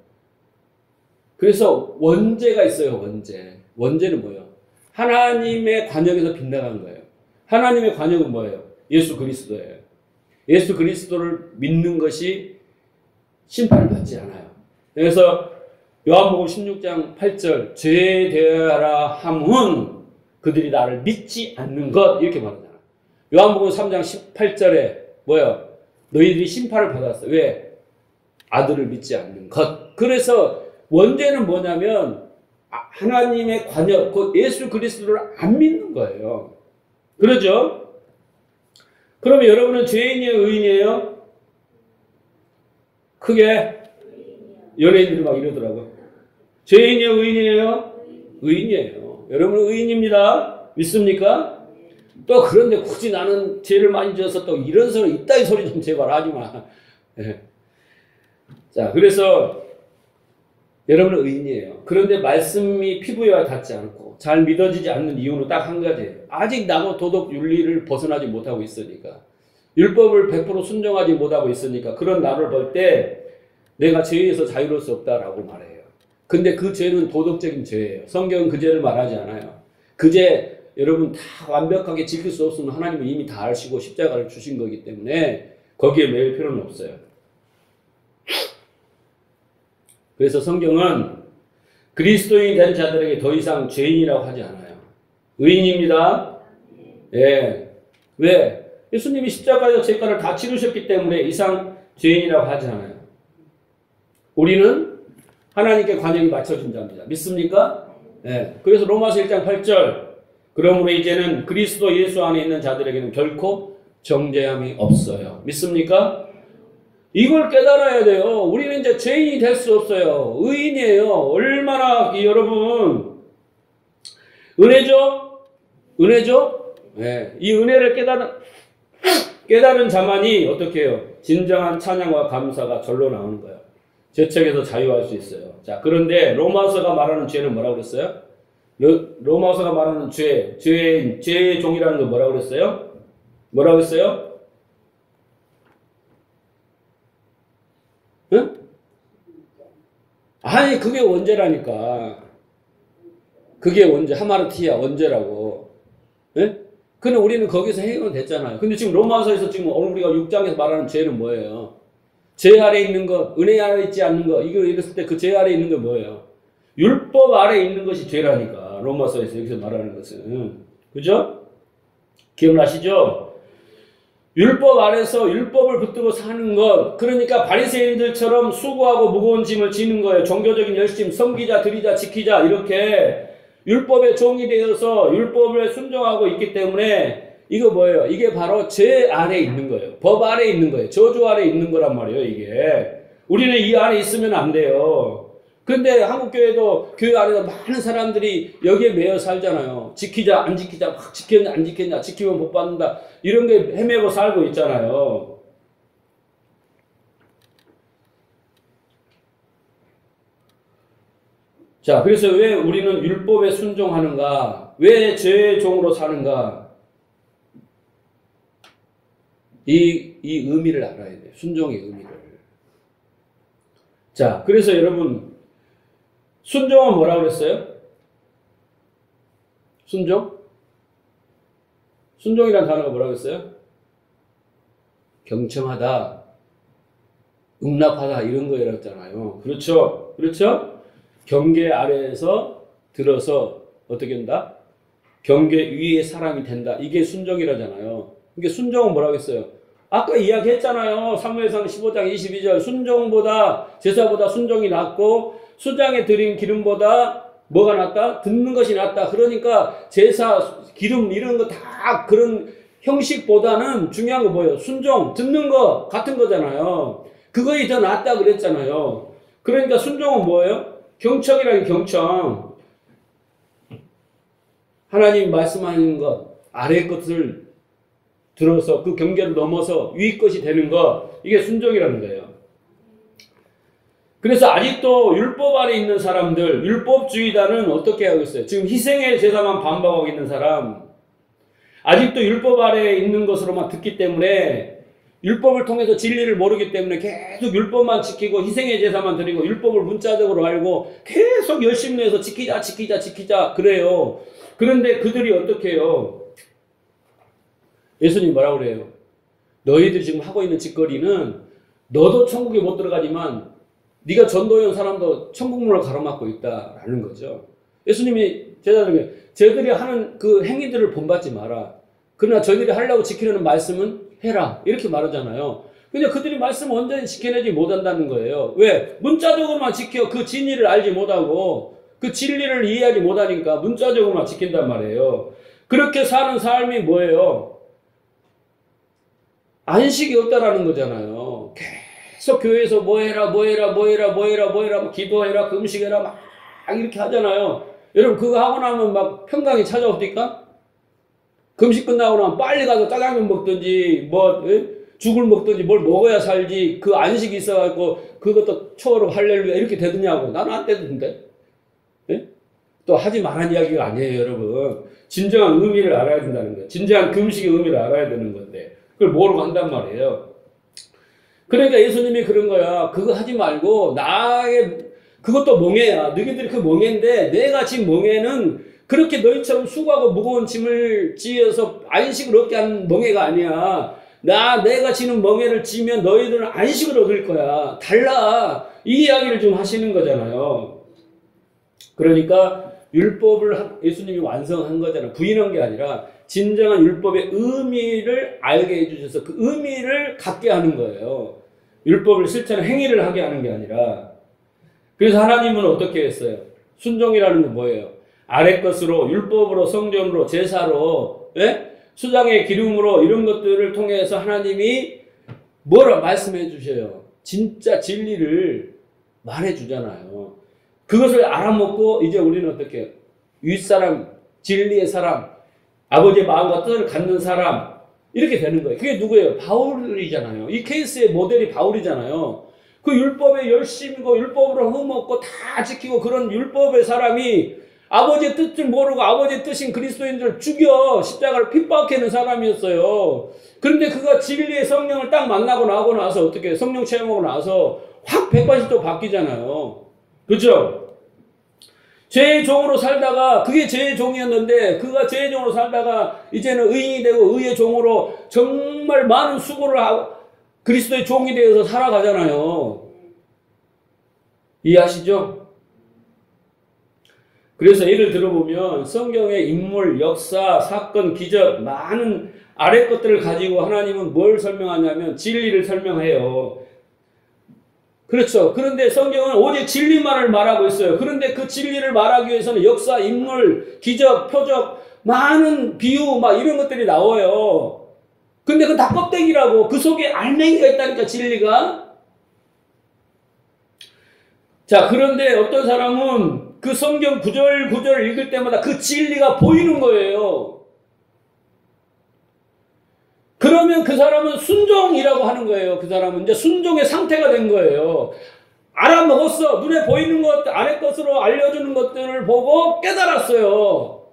[SPEAKER 1] 그래서 원죄가 있어요. 원죄는 뭐예요? 하나님의 관역에서 빗나가는 거예요. 하나님의 관역은 뭐예요? 예수 그리스도예요. 예수 그리스도를 믿는 것이 심판을 받지 않아요. 그래서 요한복음 16장 8절 죄에 대하라 함은 그들이 나를 믿지 않는 것 이렇게 말하잖아. 요한복음 3장 18절에 뭐예요? 너희들이 심판을 받았어. 왜? 아들을 믿지 않는 것. 그래서 원죄는 뭐냐면 하나님의 관역, 그 예수 그리스도를 안 믿는 거예요. 그러죠? 그러면 여러분은 죄인이에요? 의인이에요? 크게 연예인들이 막 이러더라고요. 죄인이에요? 의인이에요? 의인이에요. 여러분은 의인입니다. 믿습니까? 또 그런데 굳이 나는 죄를 많이 지어서 또 이런 소리, 이따위 소리 좀 제발 하지 마. 네. 자, 그래서 여러분은 의인이에요. 그런데 말씀이 피부에 닿지 않고 잘 믿어지지 않는 이유는 딱 한 가지예요. 아직 나도 도덕 윤리를 벗어나지 못하고 있으니까. 율법을 100% 순종하지 못하고 있으니까 그런 나를 볼 때 내가 죄에서 자유로울 수 없다라고 말해요. 근데 그 죄는 도덕적인 죄예요. 성경은 그 죄를 말하지 않아요. 그 죄 여러분 다 완벽하게 지킬 수 없으면 하나님은 이미 다 아시고 십자가를 주신 거기 때문에 거기에 매일 필요는 없어요. 그래서 성경은 그리스도인이 된 자들에게 더 이상 죄인이라고 하지 않아요. 의인입니다. 예. 왜? 예수님이 십자가에서 죄가를 다 치르셨기 때문에 이상 죄인이라고 하지 않아요. 우리는 하나님께 관역이 맞춰진 자입니다. 믿습니까? 예. 그래서 로마서 1장 8절 그러므로 이제는 그리스도 예수 안에 있는 자들에게는 결코 정죄함이 없어요. 믿습니까? 이걸 깨달아야 돼요. 우리는 이제 죄인이 될 수 없어요. 의인이에요. 얼마나 여러분 은혜죠? 은혜죠? 네. 이 은혜를 깨달은 자만이 어떻게 해요? 진정한 찬양과 감사가 절로 나오는 거예요. 죄책에서 자유할 수 있어요. 자, 그런데 로마서가 말하는 죄는 뭐라고 그랬어요? 로마서가 말하는 죄의 종이라는 거 뭐라고 그랬어요? 뭐라고 했어요? 응? 아니, 그게 원죄라니까. 그게 원죄, 하마르티야, 원죄라고. 예? 근데 우리는 거기서 해결은 됐잖아요. 근데 지금 로마서에서 지금 오늘 우리가 6장에서 말하는 죄는 뭐예요? 죄 아래 있는 것, 은혜 아래 있지 않는 것, 이거 읽었을 때 그 죄 아래 있는 게 뭐예요? 율법 아래 있는 것이 죄라니까. 로마서에서 여기서 말하는 것은. 그죠? 기억나시죠? 율법 아래서 율법을 붙들고 사는 것, 그러니까 바리새인들처럼 수고하고 무거운 짐을 지는 거예요. 종교적인 열심, 섬기자, 드리자, 지키자, 이렇게 율법의 종이 되어서 율법을 순종하고 있기 때문에 이거 뭐예요? 이게 바로 죄 아래 있는 거예요. 법 아래 있는 거예요. 저주 아래 있는 거란 말이에요, 이게. 우리는 이 안에 있으면 안 돼요. 근데 한국교회도 교회 안에서 많은 사람들이 여기에 매여 살잖아요. 지키자, 안 지키자, 막 지켰냐, 안 지켰냐, 지키면 복 받는다. 이런 게 헤매고 살고 있잖아요. 자, 그래서 왜 우리는 율법에 순종하는가? 왜 죄의 종으로 사는가? 이 의미를 알아야 돼요. 순종의 의미를. 자, 그래서 여러분, 순종은 뭐라고 그랬어요? 순종? 순종이라는 단어가 뭐라고 했어요? 경청하다, 응납하다, 이런 거라고 했잖아요. 그렇죠? 그렇죠? 경계 아래에서 들어서 어떻게 된다? 경계 위의 사람이 된다. 이게 순종이라잖아요. 이게 순종은 뭐라고 했어요? 아까 이야기했잖아요. 사무엘상 15장 22절. 순종보다, 제사보다 순종이 낫고, 수장에 드린 기름보다 뭐가 낫다? 듣는 것이 낫다. 그러니까 제사, 기름 이런 거 다 그런 형식보다는 중요한 거 뭐예요? 순종, 듣는 거 같은 거잖아요. 그거이 더 낫다 그랬잖아요. 그러니까 순종은 뭐예요? 경청이라는 경청. 하나님 말씀하는 것, 아래 것을 들어서 그 경계를 넘어서 위 것이 되는 것, 이게 순종이라는 거예요. 그래서 아직도 율법 아래 있는 사람들, 율법주의자는 어떻게 하고 있어요? 지금 희생의 제사만 반박하고 있는 사람, 아직도 율법 아래에 있는 것으로만 듣기 때문에 율법을 통해서 진리를 모르기 때문에 계속 율법만 지키고 희생의 제사만 드리고 율법을 문자적으로 알고 계속 열심히 해서 지키자 지키자 지키자 그래요. 그런데 그들이 어떻게 해요? 예수님 뭐라고 그래요? 너희들이 지금 하고 있는 짓거리는 너도 천국에 못 들어가지만 네가 전도연 사람도 천국문을 가로막고 있다라는 거죠. 예수님이 제자들에게 저희들이 하는 그 행위들을 본받지 마라. 그러나 저희들이 하려고 지키려는 말씀은 해라. 이렇게 말하잖아요. 근데 그들이 말씀을 온전히 지켜내지 못한다는 거예요. 왜? 문자적으로만 지켜 그 진리를 알지 못하고 그 진리를 이해하지 못하니까 문자적으로만 지킨단 말이에요. 그렇게 사는 삶이 뭐예요? 안식이 없다라는 거잖아요. 계속 교회에서 뭐 해라 막 기도해라 금식해라 막 이렇게 하잖아요. 여러분 그거 하고 나면 막 평강이 찾아옵니까? 금식 끝나고 나면 빨리 가서 짜장면 먹든지 죽을 먹든지 뭘 먹어야 살지. 그 안식이 있어갖고 그것도 초월로 할렐루야 이렇게 되느냐고. 나는 안 되던데. 예? 또 하지 말란 이야기가 아니에요, 여러분. 진정한 의미를 알아야 된다는 거예요. 진정한 금식의 의미를 알아야 되는 건데 그걸 모르고 한단 말이에요. 그러니까 예수님이 그런 거야. 그거 하지 말고 그것도 멍해야. 너희들이 그 멍해인데 내가 진 멍해는 그렇게 너희처럼 수고하고 무거운 짐을 지어서 안식을 얻게 하는 멍해가 아니야. 내가 지는 멍해를 지면 너희들은 안식을 얻을 거야. 달라. 이 이야기를 좀 하시는 거잖아요. 그러니까 율법을 예수님이 완성한 거잖아요. 부인한 게 아니라 진정한 율법의 의미를 알게 해주셔서 그 의미를 갖게 하는 거예요. 율법을 실천한 행위를 하게 하는 게 아니라. 그래서 하나님은 어떻게 했어요? 순종이라는 게 뭐예요? 아래 것으로 율법으로 성전으로 제사로 수장의 기름으로 이런 것들을 통해서 하나님이 뭐라 말씀해 주셔요? 진짜 진리를 말해 주잖아요. 그것을 알아먹고 이제 우리는 어떻게 해요? 윗사람, 진리의 사람, 아버지의 마음과 뜻을 갖는 사람, 이렇게 되는 거예요. 그게 누구예요? 바울이잖아요. 이 케이스의 모델이 바울이잖아요. 그 율법에 열심이고 율법으로 흠없고 다 지키고 그런 율법의 사람이 아버지의 뜻을 모르고 아버지의 뜻인 그리스도인들을 죽여 십자가를 핍박하는 사람이었어요. 그런데 그가 진리의 성령을 딱 만나고 나고 나서 어떻게 성령 체험하고 나서 확 180도 바뀌잖아요. 그렇죠? 죄의 종으로 살다가 그게 죄의 종이었는데 그가 죄의 종으로 살다가 이제는 의인이 되고 의의 종으로 정말 많은 수고를 하고 그리스도의 종이 되어서 살아가잖아요. 이해하시죠? 그래서 예를 들어보면 성경의 인물, 역사, 사건, 기적 많은 아래 것들을 가지고 하나님은 뭘 설명하냐면 진리를 설명해요. 그렇죠. 그런데 성경은 오직 진리만을 말하고 있어요. 그런데 그 진리를 말하기 위해서는 역사, 인물, 기적, 표적, 많은 비유 막 이런 것들이 나와요. 근데 그건 다 껍데기라고. 그 속에 알맹이가 있다니까 진리가. 자, 그런데 어떤 사람은 그 성경 구절 읽을 때마다 그 진리가 보이는 거예요. 그러면 그 사람은 순종이라고 하는 거예요. 그 사람은 이제 순종의 상태가 된 거예요. 알아먹었어. 눈에 보이는 것, 아래 것으로 알려주는 것들을 보고 깨달았어요.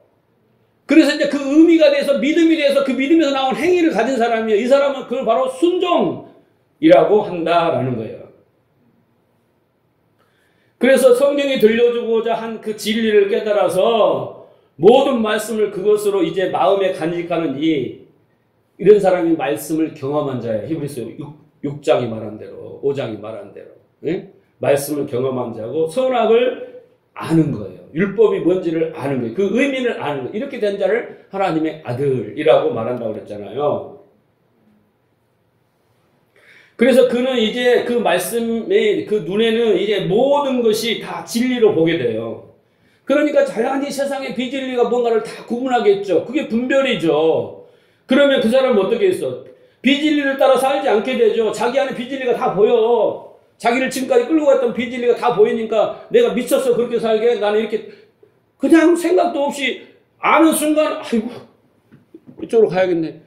[SPEAKER 1] 그래서 이제 그 의미가 돼서 믿음이 돼서 그 믿음에서 나온 행위를 가진 사람이에요. 이 사람은 그걸 바로 순종이라고 한다라는 거예요. 그래서 성경이 들려주고자 한 그 진리를 깨달아서 모든 말씀을 그것으로 이제 마음에 간직하는 이런 사람이 말씀을 경험한 자예요. 히브리서 6장이 말한 대로, 5장이 말한 대로. 예? 말씀을 경험한 자고 선악을 아는 거예요. 율법이 뭔지를 아는 거예요. 그 의미를 아는 거예요. 이렇게 된 자를 하나님의 아들이라고 말한다고 그랬잖아요. 그래서 그는 이제 그 말씀의 그 눈에는 이제 모든 것이 다 진리로 보게 돼요. 그러니까 자연히 세상의 비진리가 뭔가를 다 구분하겠죠. 그게 분별이죠. 그러면 그 사람은 어떻게 했어? 비진리를 따라 살지 않게 되죠. 자기 안에 비진리가 다 보여. 자기를 지금까지 끌고 갔던 비진리가 다 보이니까 내가 미쳤어 그렇게 살게? 나는 이렇게 그냥 생각도 없이 아는 순간 아이고 이쪽으로 가야겠네.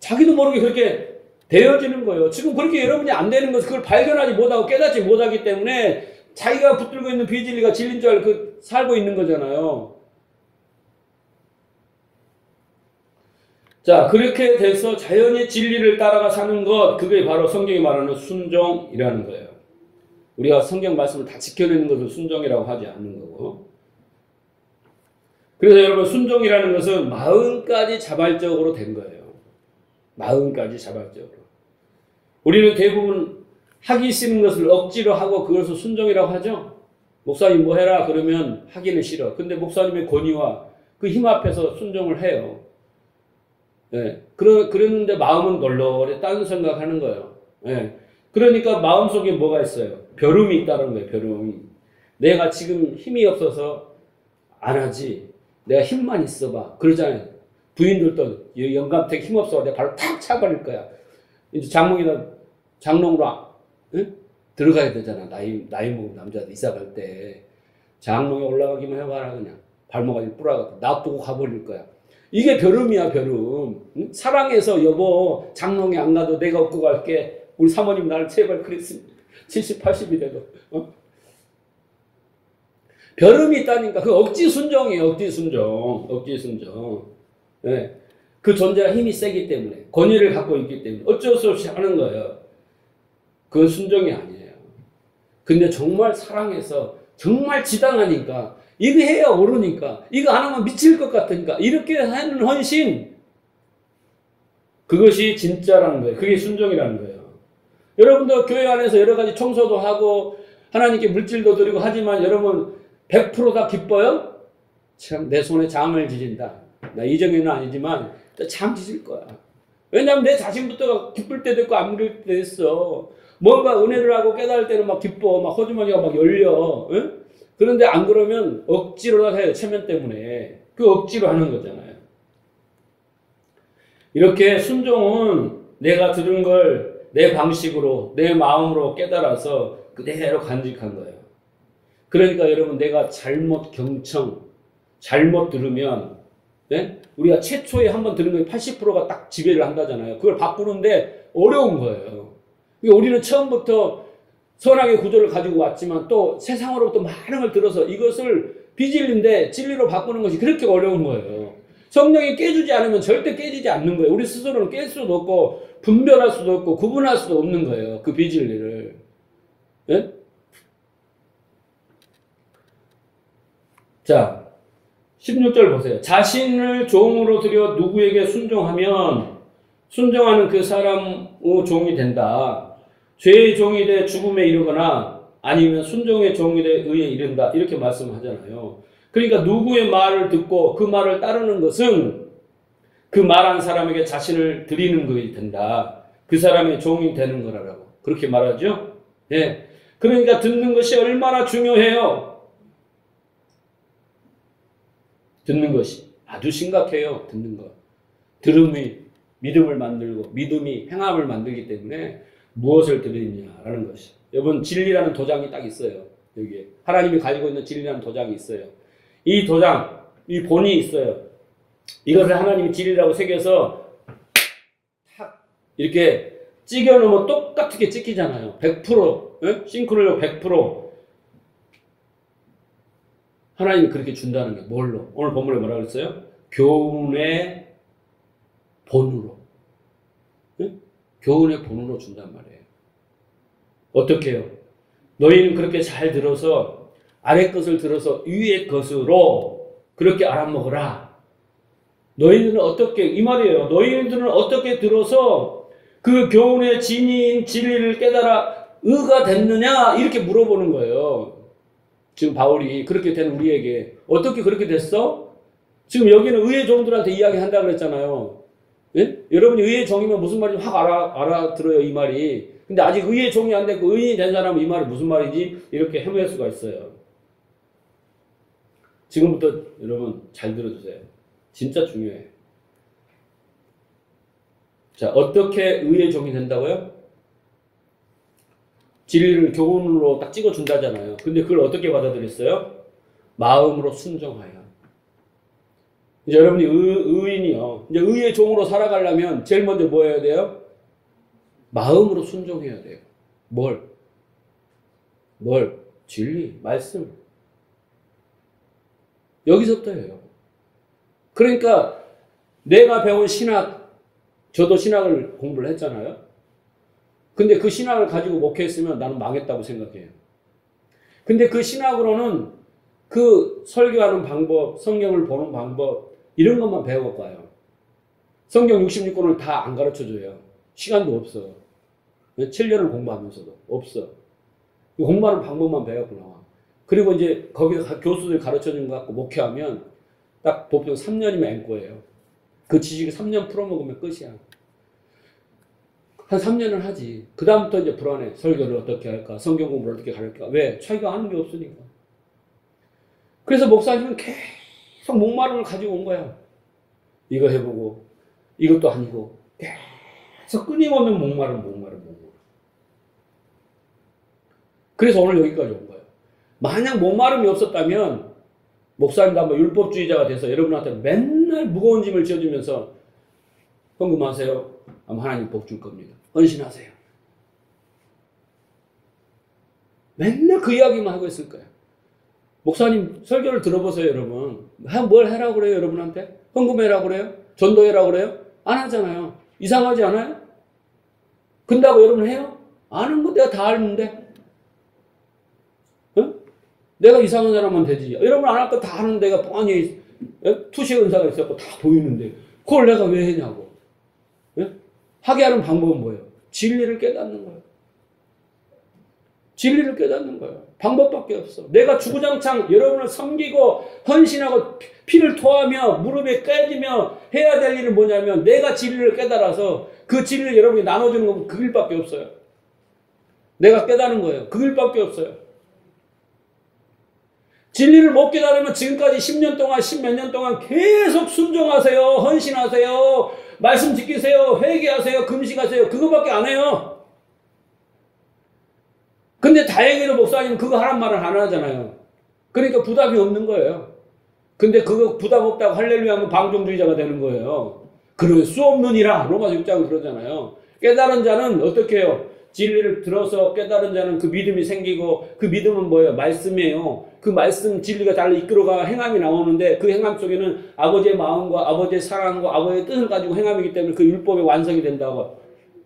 [SPEAKER 1] 자기도 모르게 그렇게 되어지는 거예요. 지금 그렇게 여러분이 안 되는 것은 그걸 발견하지 못하고 깨닫지 못하기 때문에 자기가 붙들고 있는 비진리가 진리인 줄 알고 살고 있는 거잖아요. 자, 그렇게 돼서 자연히 진리를 따라가 사는 것, 그게 바로 성경이 말하는 순종이라는 거예요. 우리가 성경 말씀을 다 지켜내는 것을 순종이라고 하지 않는 거고. 그래서 여러분 순종이라는 것은 마음까지 자발적으로 된 거예요. 마음까지 자발적으로. 우리는 대부분 하기 싫은 것을 억지로 하고 그것을 순종이라고 하죠. 목사님 뭐 해라 그러면 하기는 싫어. 근데 목사님의 권위와 그 힘 앞에서 순종을 해요. 예. 그러는데 마음은 널널해 딴 생각하는 거예요. 예. 그러니까 마음속에 뭐가 있어요? 벼름이 있다는 거예요. 벼름이. 내가 지금 힘이 없어서 안 하지. 내가 힘만 있어봐. 그러잖아요. 부인들도 영감택 힘 없어. 내가 바로 탁 차버릴 거야. 이제 장롱으로 응? 들어가야 되잖아. 나이 먹은 남자들 이사 갈 때 장롱에 올라가기만 해봐라 그냥 발목까지 뿌라가 놔두고 가버릴 거야. 이게 벼름이야 벼름. 응? 사랑해서 여보 장롱에 안 가도 내가 업고 갈게. 우리 사모님 나를 제발 그랬으면 70, 80이 돼도. 벼름이 있다니까. 그 억지 순종이에요. 억지 순종. 네. 그 존재가 힘이 세기 때문에 권위를 갖고 있기 때문에 어쩔 수 없이 하는 거예요. 그건 순종이 아니에요. 근데 정말 사랑해서 정말 지당하니까 이거 해야 오르니까 이거 안 하면 미칠 것 같으니까 이렇게 하는 헌신 그것이 진짜라는 거예요. 그게 순종이라는 거예요. 여러분도 교회 안에서 여러 가지 청소도 하고 하나님께 물질도 드리고 하지만 여러분 100% 다 기뻐요? 참 내 손에 잠을 지진다. 나 이 정도는 아니지만 잠 지질 거야. 왜냐하면 내 자신부터가 기쁠 때도 있고 안 그럴 때도 있어. 뭔가 은혜를 하고 깨달을 때는 막 기뻐. 막 호주머니가 막 열려. 응? 그런데 안 그러면 억지로 해요. 체면 때문에. 그 억지로 하는 거잖아요. 이렇게 순종은 내가 들은 걸 내 방식으로 내 마음으로 깨달아서 그대로 간직한 거예요. 그러니까 여러분 내가 잘못 경청 잘못 들으면 네? 우리가 최초에 한번 들은 게 80%가 딱 지배를 한다잖아요. 그걸 바꾸는데 어려운 거예요. 그러니까 우리는 처음부터 선악의 구조를 가지고 왔지만 또 세상으로부터 많은 걸 들어서 이것을 비진리인데 진리로 바꾸는 것이 그렇게 어려운 거예요. 성령이 깨주지 않으면 절대 깨지지 않는 거예요. 우리 스스로는 깰 수도 없고 분별할 수도 없고 구분할 수도 없는 거예요. 그 비진리를. 네? 자, 16절 보세요. 자신을 종으로 들여 누구에게 순종하면 순종하는 그 사람의 종이 된다. 죄의 종이 돼 죽음에 이르거나 아니면 순종의 종이 돼 의에 이른다. 이렇게 말씀하잖아요. 그러니까 누구의 말을 듣고 그 말을 따르는 것은 그 말한 사람에게 자신을 드리는 것이 된다. 그 사람의 종이 되는 거라고. 그렇게 말하죠? 예. 그러니까 듣는 것이 얼마나 중요해요. 듣는 것이 아주 심각해요. 듣는 것. 들음이 믿음을 만들고 믿음이 행함을 만들기 때문에 무엇을 들으느냐라는 것이. 여러분 진리라는 도장이 딱 있어요. 여기에 하나님이 가지고 있는 진리라는 도장이 있어요. 이 도장, 이 본이 있어요. 이것을 하나님이 진리라고 새겨서 탁 이렇게 찍어 놓으면 똑같게 찍히잖아요. 100%, 예? 싱크로율 100%. 하나님이 그렇게 준다는 게 뭘로? 오늘 본문에 뭐라고 했어요? 교훈의 본으로. 예? 교훈의 본으로 준단 말이에요. 어떻게 해요? 너희는 그렇게 잘 들어서 아래 것을 들어서 위의 것으로 그렇게 알아먹으라. 너희들은 어떻게, 이 말이에요. 너희들은 어떻게 들어서 그 교훈의 진리인 진리를 깨달아 의가 됐느냐? 이렇게 물어보는 거예요. 지금 바울이 그렇게 된 우리에게 어떻게 그렇게 됐어? 지금 여기는 의의 종들한테 이야기한다고 그랬잖아요. 예? 여러분이 의의 종이면 무슨 말인지 확 알아들어요, 이 말이. 근데 아직 의의 종이 안 됐고 의인이 된 사람은 이 말이 무슨 말인지 이렇게 헤맬 수가 있어요. 지금부터 여러분 잘 들어주세요. 진짜 중요해요. 자, 어떻게 의의 종이 된다고요? 진리를 교훈으로 딱 찍어준다잖아요. 근데 그걸 어떻게 받아들였어요? 마음으로 순종하여. 이제 여러분이 의인이요. 이제 의의 종으로 살아가려면 제일 먼저 뭐 해야 돼요? 마음으로 순종해야 돼요. 뭘? 진리, 말씀. 여기서부터예요. 그러니까 내가 배운 신학, 저도 신학을 공부를 했잖아요. 근데 그 신학을 가지고 목회했으면 나는 망했다고 생각해요. 근데 그 신학으로는 그 설교하는 방법, 성경을 보는 방법 이런 것만 배워가요. 성경 66권을 다 안 가르쳐줘요. 시간도 없어. 7년을 공부하면서도 없어. 공부하는 방법만 배워고 나와. 그리고 이제 거기서 교수들이 가르쳐준 거 갖고 목회하면 딱 보통 3년이면 앵꼬예요. 그 지식이 3년 풀어먹으면 끝이야. 한 3년은 하지. 그 다음부터 이제 불안해. 설교를 어떻게 할까? 성경 공부를 어떻게 할까? 왜? 자기가 아는 게 없으니까. 그래서 목사님은 계속 목마름을 가지고 온 거야. 이거 해보고 이것도 아니고 계속 끊임없는 목마름. 그래서 오늘 여기까지 온 거예요. 만약 목마름이 없었다면 목사님도 한번 율법주의자가 돼서 여러분한테 맨날 무거운 짐을 지어주면서 헌금하세요. 아마 하나님 복 줄 겁니다. 헌신하세요. 맨날 그 이야기만 하고 있을 거예요. 목사님 설교를 들어보세요, 여러분. 뭘 해라고 그래요, 여러분한테? 헌금해라고 그래요? 전도해라고 그래요? 안 하잖아요. 이상하지 않아요? 근다고 여러분 해요? 아는 거 내가 다 아는데. 어? 내가 이상한 사람만 되지. 여러분 안 할 거 다 아는 데가 뻔히 투시 은사가 있었고 다 보이는데 그걸 내가 왜 했냐고. 예? 하게 하는 방법은 뭐예요? 진리를 깨닫는 거예요. 진리를 깨닫는 거예요. 방법밖에 없어. 내가 주구장창 여러분을 섬기고 헌신하고 피를 토하며 무릎에 깨지며 해야 될 일은 뭐냐면 내가 진리를 깨달아서 그 진리를 여러분이 나눠주는 건 그 일밖에 없어요. 내가 깨닫는 거예요. 그 일밖에 없어요. 진리를 못 깨달으면 지금까지 10년 동안 10몇 년 동안 계속 순종하세요. 헌신하세요. 말씀 지키세요. 회개하세요. 금식하세요. 그거밖에 안 해요. 근데 다행히도 목사님은 그거 하란 말을 안 하잖아요. 그러니까 부담이 없는 거예요. 근데 그거 부담 없다고 할렐루야 하면 방종주의자가 되는 거예요. 그럴 수 없느니라. 로마서 6장은 그러잖아요. 깨달은 자는 어떻게 해요? 진리를 들어서 깨달은 자는 그 믿음이 생기고, 그 믿음은 뭐예요? 말씀이에요. 그 말씀 진리가 잘 이끌어가 행함이 나오는데, 그 행함 속에는 아버지의 마음과 아버지의 사랑과 아버지의 뜻을 가지고 행함이기 때문에 그 율법의 완성이 된다고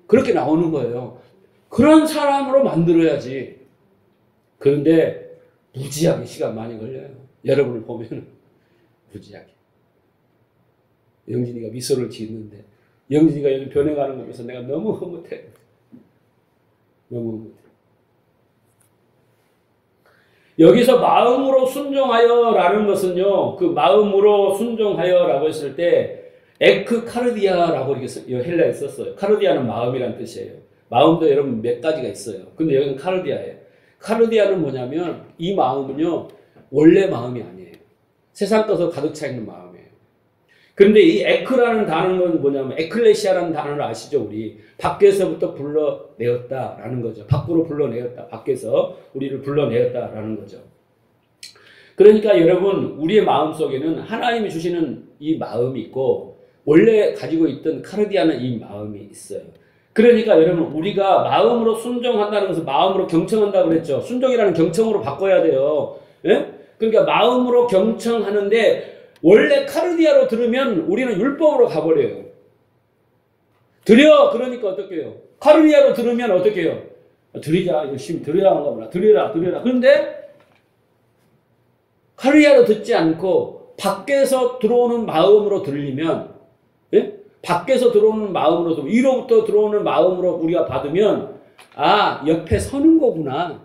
[SPEAKER 1] 그렇게 나오는 거예요. 그런 사람으로 만들어야지. 그런데 무지하게 시간 많이 걸려요. 여러분을 보면 무지하게. 영진이가 미소를 짓는데, 영진이가 여기 변해가는 거 보면서 내가 너무 흐뭇해. 너무 흐뭇해. 여기서 마음으로 순종하여 라는 것은요, 그 마음으로 순종하여 라고 했을 때, 에크카르디아라고 이렇게 헬라에 썼어요. 카르디아는 마음이란 뜻이에요. 마음도 여러분 몇 가지가 있어요. 근데 여기는 카르디아예요. 카르디아는 뭐냐면, 이 마음은요, 원래 마음이 아니에요. 세상 것으로 가득 차 있는 마음이에요. 그런데 이 에크라는 단어는 뭐냐면, 에클레시아라는 단어를 아시죠? 우리 밖에서부터 불러내었다라는 거죠. 밖으로 불러내었다. 밖에서 우리를 불러내었다라는 거죠. 그러니까 여러분, 우리의 마음 속에는 하나님이 주시는 이 마음이 있고, 원래 가지고 있던 카르디아는 이 마음이 있어요. 그러니까 여러분, 우리가 마음으로 순종한다는 것은 마음으로 경청한다고 그랬죠. 순종이라는 경청으로 바꿔야 돼요. 예? 그러니까 마음으로 경청하는데, 원래 카르디아로 들으면 우리는 율법으로 가버려요. 드려! 그러니까 어떻게 해요? 카르디아로 들으면 어떻게 해요? 드리자. 열심히 드려야 하는 거구나. 드려라. 그런데 카르디아로 듣지 않고 밖에서 들어오는 마음으로 들리면, 예? 밖에서 들어오는 마음으로, 위로부터 들어오는 마음으로 우리가 받으면, 아, 옆에 서는 거구나.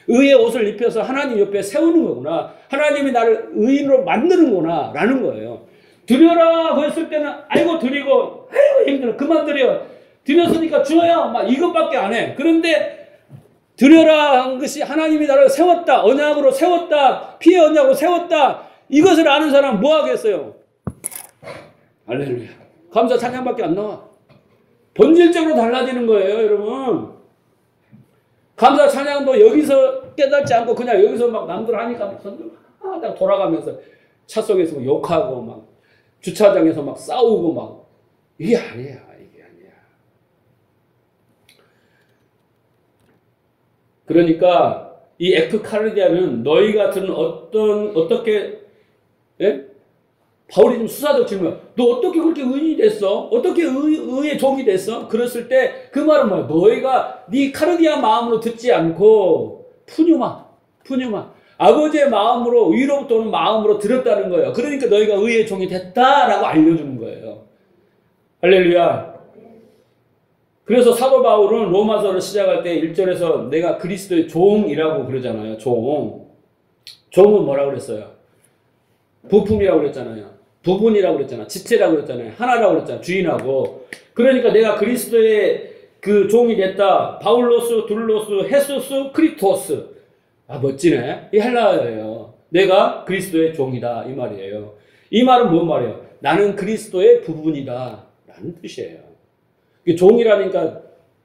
[SPEAKER 1] 의의 옷을 입혀서 하나님 옆에 세우는 거구나. 하나님이 나를 의인으로 만드는구나. 라는 거예요. 드려라 했을 때는 아이고 드리고 아이고 힘들어 그만 드려. 드렸으니까 주어요. 막 이것밖에 안 해. 그런데 드려라 한 것이 하나님이 나를 세웠다. 언약으로 세웠다. 피의 언약으로 세웠다. 이것을 아는 사람 뭐 하겠어요? 할렐루야. 감사 찬양밖에 안 나와. 본질적으로 달라지는 거예요, 여러분. 감사 찬양도 여기서 깨닫지 않고 그냥 여기서 막 남들 하니까 막 돌아가면서 차 속에서 욕하고 막 주차장에서 막 싸우고 막 이게 아니야. 그러니까 이 에크카르디아는 너희가 들은 어떻게 예? 바울이 좀 수사적 질문. 너 어떻게 그렇게 의인이 됐어? 어떻게 의의 종이 됐어? 그랬을 때 그 말은 뭐야? 너희가 네 카르디아 마음으로 듣지 않고 푸뉴마. 아버지의 마음으로 위로부터 오는 마음으로 들었다는 거예요. 그러니까 너희가 의의 종이 됐다라고 알려주는 거예요. 할렐루야. 그래서 사도 바울은 로마서를 시작할 때 1절에서 내가 그리스도의 종이라고 그러잖아요. 종은 뭐라고 그랬어요? 부품이라고 그랬잖아요. 부분이라고 그랬잖아. 지체라고 그랬잖아요. 하나라고 그랬잖아. 주인하고. 그러니까 내가 그리스도의 그 종이 됐다. 바울로스, 둘로스, 헤소스, 크리토스. 아, 멋지네. 이 헬라어예요. 내가 그리스도의 종이다. 이 말이에요. 이 말은 뭔 말이에요? 나는 그리스도의 부분이다. 라는 뜻이에요. 종이라니까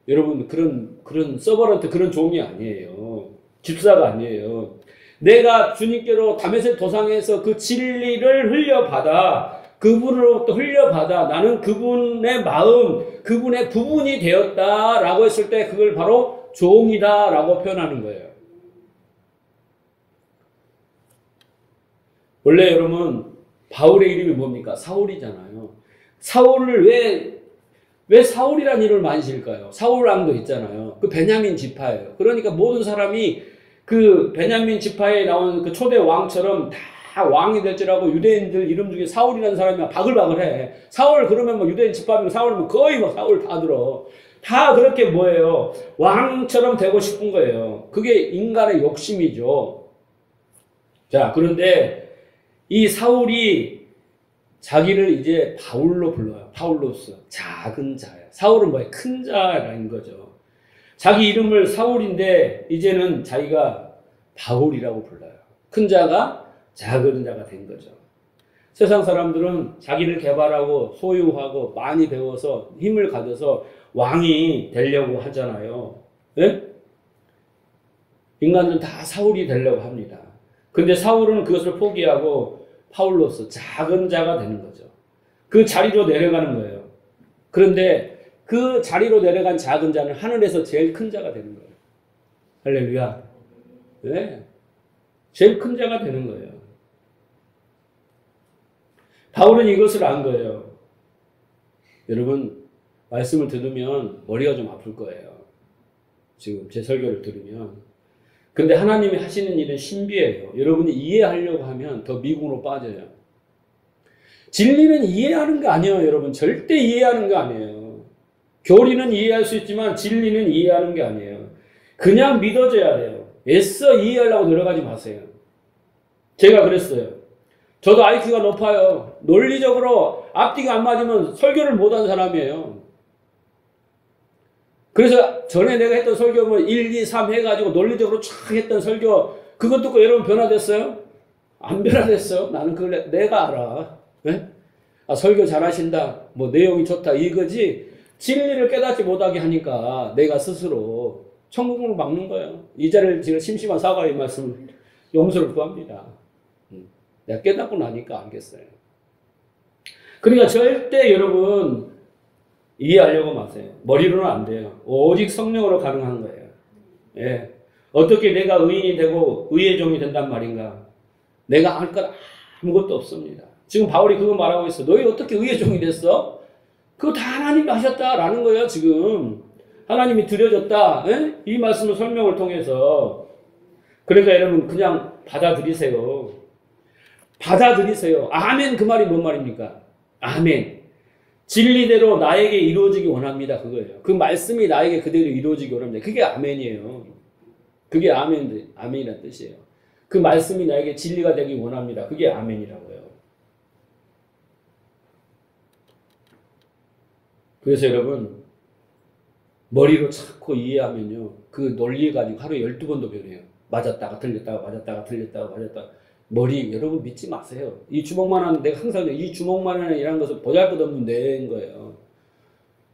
[SPEAKER 1] 여러분 그런 서버런트 그런 종이 아니에요. 집사가 아니에요. 내가 주님께로 다메섹 도상에서 그 진리를 흘려받아 그분으로부터 흘려받아 나는 그분의 마음, 그분의 부분이 되었다라고 했을 때 그걸 바로 종이다라고 표현하는 거예요. 원래 여러분 바울의 이름이 뭡니까? 사울이잖아요. 사울을 왜 사울이라는 이름을 많이 지을까요? 사울왕도 있잖아요. 그 베냐민 지파예요. 그러니까 모든 사람이 그 베냐민 지파에 나온 그 초대 왕처럼 다 왕이 될 줄 알고 유대인들 이름 중에 사울이라는 사람이 바글바글해. 사울 그러면 뭐 유대인 지파면 사울은 거의 뭐 사울 다 들어. 다 그렇게 뭐예요? 왕처럼 되고 싶은 거예요. 그게 인간의 욕심이죠. 자, 그런데 이 사울이 자기를 이제 바울로 불러요. 바울로스. 작은 자야. 사울은 뭐예요? 큰 자라는 거죠. 자기 이름을 사울인데 이제는 자기가 바울이라고 불러요. 큰 자가 작은 자가 된 거죠. 세상 사람들은 자기를 개발하고 소유하고 많이 배워서 힘을 가져서 왕이 되려고 하잖아요. 네? 인간들은 다 사울이 되려고 합니다. 근데 사울은 그것을 포기하고 파울로서 작은 자가 되는 거죠. 그 자리로 내려가는 거예요. 그런데 그 자리로 내려간 작은 자는 하늘에서 제일 큰 자가 되는 거예요. 할렐루야. 네. 제일 큰 자가 되는 거예요. 바울은 이것을 안 거예요. 여러분, 말씀을 들으면 머리가 좀 아플 거예요. 지금 제 설교를 들으면. 근데 하나님이 하시는 일은 신비해요. 여러분이 이해하려고 하면 더 미궁으로 빠져요. 진리는 이해하는 거 아니에요, 여러분. 절대 이해하는 거 아니에요. 교리는 이해할 수 있지만 진리는 이해하는 게 아니에요. 그냥 믿어줘야 돼요. 애써 이해하려고 노력하지 마세요. 제가 그랬어요. 저도 IQ가 높아요. 논리적으로 앞뒤가 안 맞으면 설교를 못한 사람이에요. 그래서 전에 내가 했던 설교 뭐 1, 2, 3 해가지고 논리적으로 쫙 했던 설교 그것 듣고 여러분 변화됐어요? 안 변화됐어요. 나는 그걸 내가 알아. 네? 아, 설교 잘하신다. 뭐 내용이 좋다. 이거지. 진리를 깨닫지 못하게 하니까 내가 스스로 천국을 막는 거예요. 이 자리를 지금 심심한 사과의 말씀을 용서를 구합니다. 내가 깨닫고 나니까 알겠어요. 그러니까 절대 여러분 이해하려고 마세요. 머리로는 안 돼요. 오직 성령으로 가능한 거예요. 예. 어떻게 내가 의인이 되고 의의 종이 된단 말인가? 내가 할 건 아무것도 없습니다. 지금 바울이 그거 말하고 있어. 너희 어떻게 의의 종이 됐어? 그거 다 하나님이 하셨다라는 거예요. 지금 하나님이 드려줬다. 예? 이 말씀을 설명을 통해서. 그러니까 여러분 그냥 받아들이세요. 받아들이세요. 아멘. 그 말이 뭔 말입니까? 아멘. 진리대로 나에게 이루어지기 원합니다. 그거예요. 그 말씀이 나에게 그대로 이루어지기 원합니다. 그게 아멘이에요. 그게 아멘이라는 뜻이에요. 그 말씀이 나에게 진리가 되기 원합니다. 그게 아멘이라고요. 그래서 여러분 머리로 자꾸 이해하면요. 그 논리 가지고 하루에 12번도 변해요. 맞았다가 틀렸다가 맞았다가 틀렸다가 맞았다가 머리 여러분 믿지 마세요. 이 주먹만한 내가 항상 이 주먹만한이라는 것은 보잘것없는 뇌인 거예요.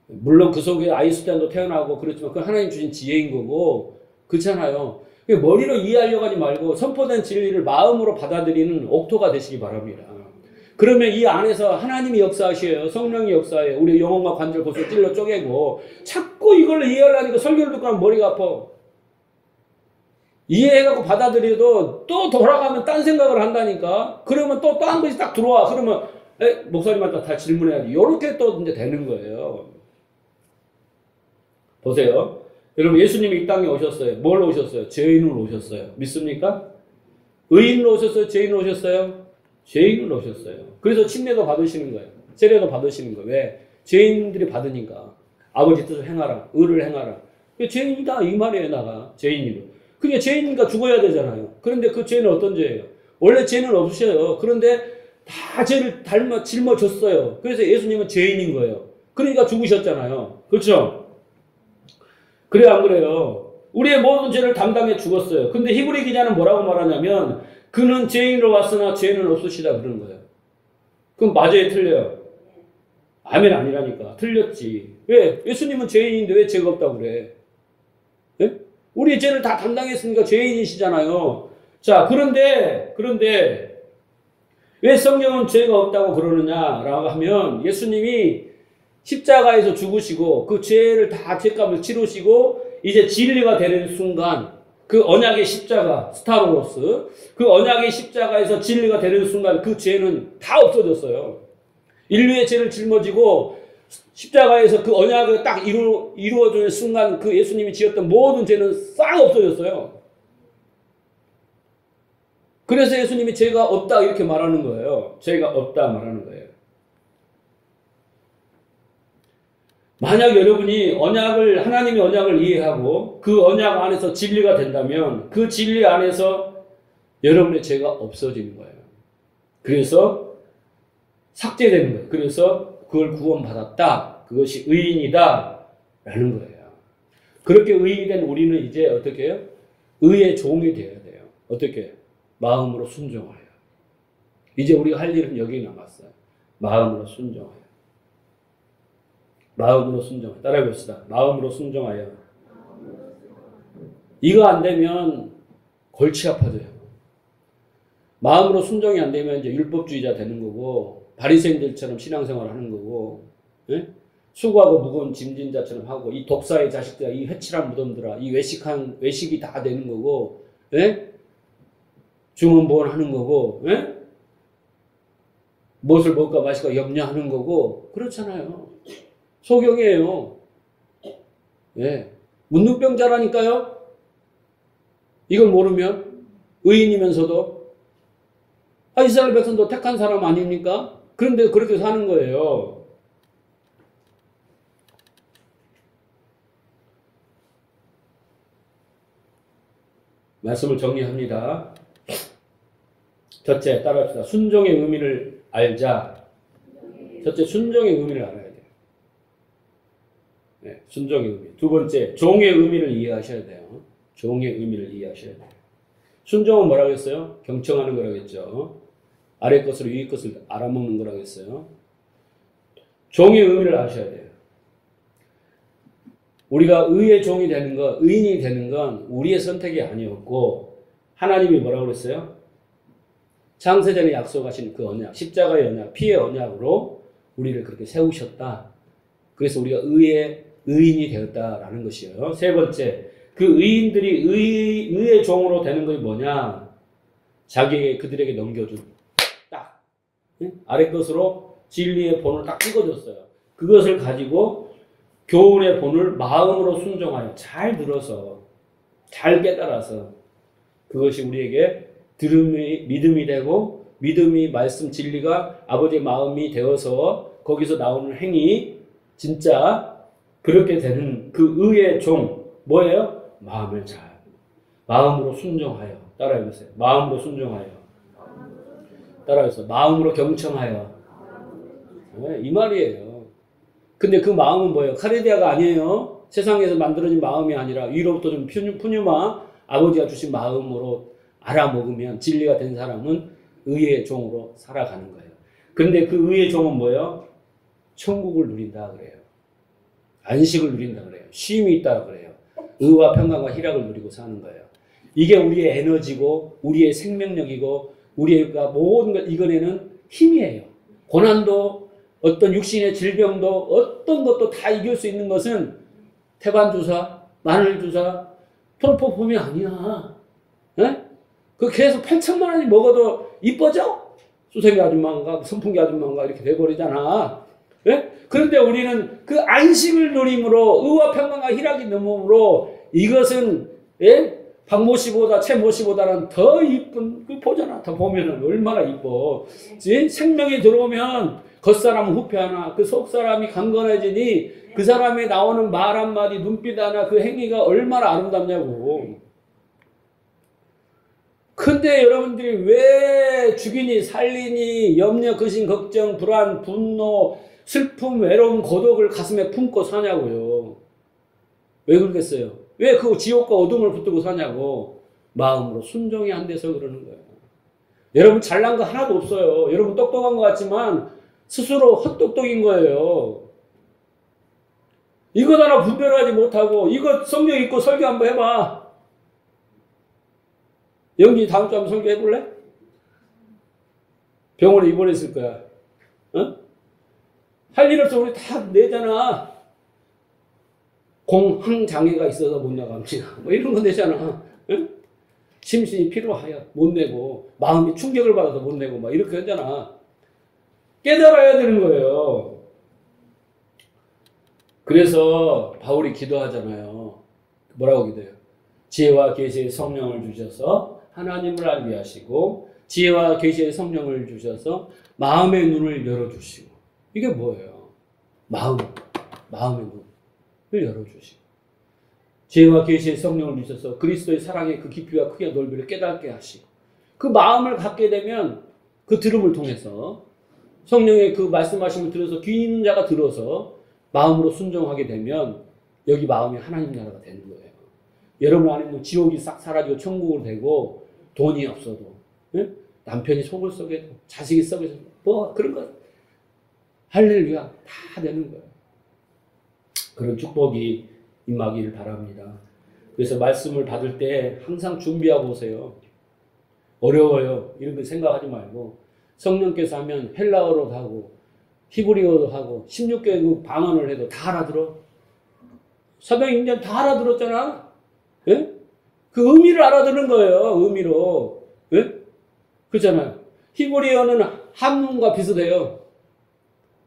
[SPEAKER 1] 물론 그 속에 아인슈타인도 태어나고 그렇지만 그 하나님 주신 지혜인 거고 그렇잖아요. 머리로 이해하려고 하지 말고 선포된 진리를 마음으로 받아들이는 옥토가 되시기 바랍니다. 그러면 이 안에서 하나님이 역사하셔요. 성령이 역사해요. 우리 영혼과 관절 고소 찔러 쪼개고 자꾸 이걸 이해하려니까 설교를 듣고 하면 머리가 아파. 이해해갖고 받아들여도 또 돌아가면 딴 생각을 한다니까. 그러면 또 한 것이 딱 들어와. 그러면 목사님한테 다 질문해야지. 요렇게 또 이제 되는 거예요. 보세요. 여러분 예수님이 이 땅에 오셨어요. 뭘 오셨어요? 죄인으로 오셨어요. 믿습니까? 의인으로 오셨어요? 죄인으로 오셨어요? 죄인으로 오셨어요. 그래서 침례도 받으시는 거예요. 세례도 받으시는 거예요. 왜? 죄인들이 받으니까. 아버지 뜻을 행하라. 의를 행하라. 죄인이다 이 말이에요. 나가 죄인이로. 그게 죄인이니까 죽어야 되잖아요. 그런데 그 죄는 어떤 죄예요? 원래 죄는 없으셔요. 그런데 다 죄를 짊어졌어요. 그래서 예수님은 죄인인 거예요. 그러니까 죽으셨잖아요. 그렇죠? 그래요, 안 그래요? 우리의 모든 죄를 담당해 죽었어요. 근데 히브리 기자는 뭐라고 말하냐면 그는 죄인으로 왔으나 죄는 없으시다 그러는 거예요. 그럼 맞아요, 틀려요? 아멘 아니라니까. 틀렸지. 왜? 예수님은 죄인인데 왜 죄가 없다고 그래? 예? 우리의 죄를 다 담당했으니까 죄인이시잖아요. 자, 그런데 왜 성경은 죄가 없다고 그러느냐라고 하면 예수님이 십자가에서 죽으시고 그 죄를 다 죄값을 치르시고 이제 진리가 되는 순간 그 언약의 십자가 스타로스 그 언약의 십자가에서 진리가 되는 순간 그 죄는 다 없어졌어요. 인류의 죄를 짊어지고 십자가에서 그 언약을 딱 이루어지는 순간 그 예수님이 지었던 모든 죄는 싹 없어졌어요. 그래서 예수님이 죄가 없다 이렇게 말하는 거예요. 죄가 없다 말하는 거예요. 만약 여러분이 하나님의 언약을 이해하고 그 언약 안에서 진리가 된다면 그 진리 안에서 여러분의 죄가 없어지는 거예요. 그래서 삭제되는 거예요. 그래서 그걸 구원받았다. 그것이 의인이다. 라는 거예요. 그렇게 의인이 된 우리는 이제 어떻게 해요? 의의 종이 되어야 돼요. 어떻게 해요? 마음으로 순종하여. 이제 우리가 할 일은 여기 남았어요. 마음으로 순종하여. 마음으로 순종하여. 따라해봅시다. 마음으로 순종하여. 이거 안 되면 골치 아파져요. 마음으로 순종이 안 되면 이제 율법주의자 되는 거고, 바리새인들처럼 신앙생활을 하는 거고, 예? 수고하고 무거운 짐진 자처럼 하고, 이 독사의 자식들아, 이 회칠한 무덤들아, 이 외식이 다 되는 거고, 예? 중언부언 하는 거고, 예? 무엇을 먹을까 마실까 염려하는 거고, 그렇잖아요. 소경이에요. 예. 문둥병자라니까요. 이걸 모르면 의인이면서도 이스라엘 백성도 택한 사람 아닙니까? 그런데 그렇게 사는 거예요. 말씀을 정리합니다. 첫째, 따라합시다. 순종의 의미를 알자. 첫째, 순종의 의미를 알아야 돼요. 네, 순종의 의미. 두 번째, 종의 의미를 이해하셔야 돼요. 종의 의미를 이해하셔야 돼요. 순종은 뭐라고 했어요? 경청하는 거라고 했죠. 아래 것으로 위 것을 알아먹는 거라고 했어요. 종의 의미를 아셔야 돼요. 우리가 의의 종이 되는 것, 의인이 되는 건 우리의 선택이 아니었고, 하나님이 뭐라고 그랬어요? 창세전에 약속하신 그 언약, 십자가의 언약, 피의 언약으로 우리를 그렇게 세우셨다. 그래서 우리가 의인이 되었다라는 것이에요. 세 번째, 그 의인들이 의의 종으로 되는 것이 뭐냐? 그들에게 넘겨준 딱 아래 것으로 진리의 본을 딱 찍어줬어요. 그것을 가지고 교훈의 본을 마음으로 순종하여 잘 들어서 잘 깨달아서 그것이 우리에게 믿음이 되고 믿음이 말씀 진리가 아버지의 마음이 되어서 거기서 나오는 행위 진짜 그렇게 되는 그 의의 종 뭐예요? 마음으로 순종하여 따라해보세요. 마음으로 순종하여 따라해서 마음으로 경청하여 네, 이 말이에요. 근데 그 마음은 뭐예요? 카레디아가 아니에요. 세상에서 만들어진 마음이 아니라 위로부터 좀 푸뉴마 아버지가 주신 마음으로 알아먹으면 진리가 된 사람은 의의 종으로 살아가는 거예요. 근데 그 의의 종은 뭐예요? 천국을 누린다 그래요. 안식을 누린다 그래요. 쉼이 있다 그래요. 의와 평강과 희락을 누리고 사는 거예요. 이게 우리의 에너지고 우리의 생명력이고 우리가 모든 것 이겨내는 힘이에요. 고난도 어떤 육신의 질병도 어떤 것도 다 이길 수 있는 것은 태반주사, 마늘주사, 프로포폼이 아니야. 에? 그 계속 8천만 원이 먹어도 이뻐져? 수세미 아줌마인가 선풍기 아줌마인가 이렇게 돼버리잖아. 예? 그런데 우리는 그 안식을 누림으로 의와 평강과 희락이 넘음으로 이것은 예? 박모 씨보다 최모 씨보다는 더 이쁜 그 보잖아. 더 보면은 얼마나 이뻐. 생명이 들어오면 겉사람은 후패하나 그 속사람이 강건해지니 그 사람이 나오는 말 한마디 눈빛 하나 그 행위가 얼마나 아름답냐고. 근데 여러분들이 왜 죽이니 살리니 염려 근심 걱정 불안 분노 슬픔 외로움 고독을 가슴에 품고 사냐고요. 왜 그러겠어요? 왜 그 지옥과 어둠을 붙들고 사냐고. 마음으로 순종이 안 돼서 그러는 거예요. 여러분 잘난 거 하나도 없어요. 여러분 똑똑한 것 같지만 스스로 헛똑똑인 거예요. 이것 하나 분별하지 못하고 이거 성경 읽고 설교 한번 해봐. 영기 다음 주 한번 설교 해볼래? 병원에 입원했을 거야. 어? 할 일 없어 우리 다 내잖아. 공황장애가 있어서 못 나갑니다. 뭐 이런 거 내잖아. 어? 심신이 피로하여 못 내고 마음이 충격을 받아서 못 내고 막 이렇게 하잖아. 깨달아야 되는 거예요. 그래서 바울이 기도하잖아요. 뭐라고 기도해요? 지혜와 계시의 성령을 주셔서 하나님을 알게 하시고 지혜와 계시의 성령을 주셔서 마음의 눈을 열어주시고 이게 뭐예요? 마음의 눈을 열어주시고 지혜와 계시의 성령을 주셔서 그리스도의 사랑의 그 깊이와 크기와 넓이를 깨닫게 하시고 그 마음을 갖게 되면 그 들음을 통해서 성령의 그 말씀하심을 들어서 귀 있는 자가 들어서 마음으로 순종하게 되면 여기 마음이 하나님 나라가 되는 거예요. 여러분 안에는 지옥이 싹 사라지고 천국으로 되고 돈이 없어도 예? 남편이 속을 썩여도 자식이 썩여도 뭐 그런 거 할렐루야 다 되는 거예요. 그런 축복이 임하기를 바랍니다. 그래서 말씀을 받을 때 항상 준비하고 오세요. 어려워요. 이런 거 생각하지 말고 성령께서 하면 헬라어로도 하고 히브리어도 하고 16개국 방언을 해도 다 알아들어. 사도행전 다 알아들었잖아. 예? 그 의미를 알아듣는 거예요. 의미로. 예? 그렇잖아요. 히브리어는 한문과 비슷해요.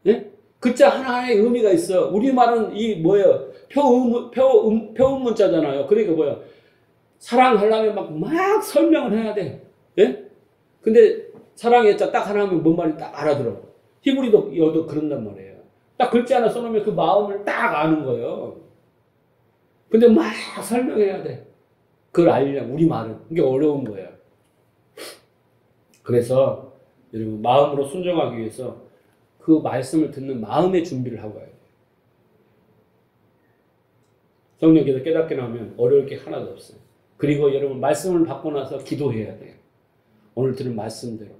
[SPEAKER 1] 예? 글자 하나하나에 의미가 있어. 우리말은 이 뭐예요? 표음문자잖아요. 그러니까 뭐야? 사랑하려면 막 설명을 해야 돼. 예? 근데 사랑의 자 딱 하나 하면 뭔 말인지 딱 알아들어. 히브리어도 그런단 말이에요. 딱 글자 하나 써놓으면 그 마음을 딱 아는 거예요. 근데 막 설명해야 돼. 그걸 알려면 우리말은. 이게 어려운 거예요. 그래서 여러분 마음으로 순종하기 위해서 그 말씀을 듣는 마음의 준비를 하고 가야 돼요. 성령께서 깨닫게 나오면 어려울 게 하나도 없어요. 그리고 여러분 말씀을 받고 나서 기도해야 돼요. 오늘 들은 말씀대로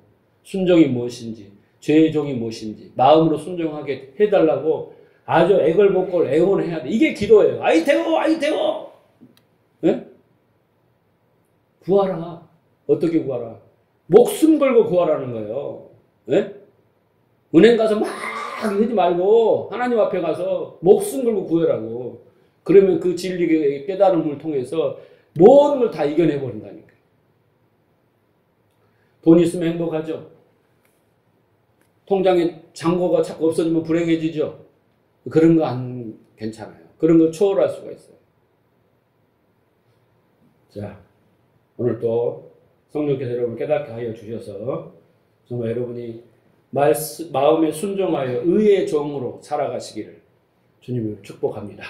[SPEAKER 1] 순종이 무엇인지 죄의 종이 무엇인지 마음으로 순종하게 해달라고 아주 애걸복걸 애원해야 돼. 이게 기도예요. 아이 태워 네? 구하라. 어떻게 구하라? 목숨 걸고 구하라는 거예요. 네? 은행 가서 막 하지 말고 하나님 앞에 가서 목숨 걸고 구하라고. 그러면 그 진리의 깨달음을 통해서 모든 걸 다 이겨내 버린다니까. 돈 있으면 행복하죠. 통장에 잔고가 자꾸 없어지면 불행해지죠. 그런 거 안 괜찮아요. 그런 걸 초월할 수가 있어요. 자, 오늘 또 성령께서 여러분 깨닫게 하여 주셔서 정말 여러분이 마음에 순종하여 의의 종으로 살아가시기를 주님을 축복합니다.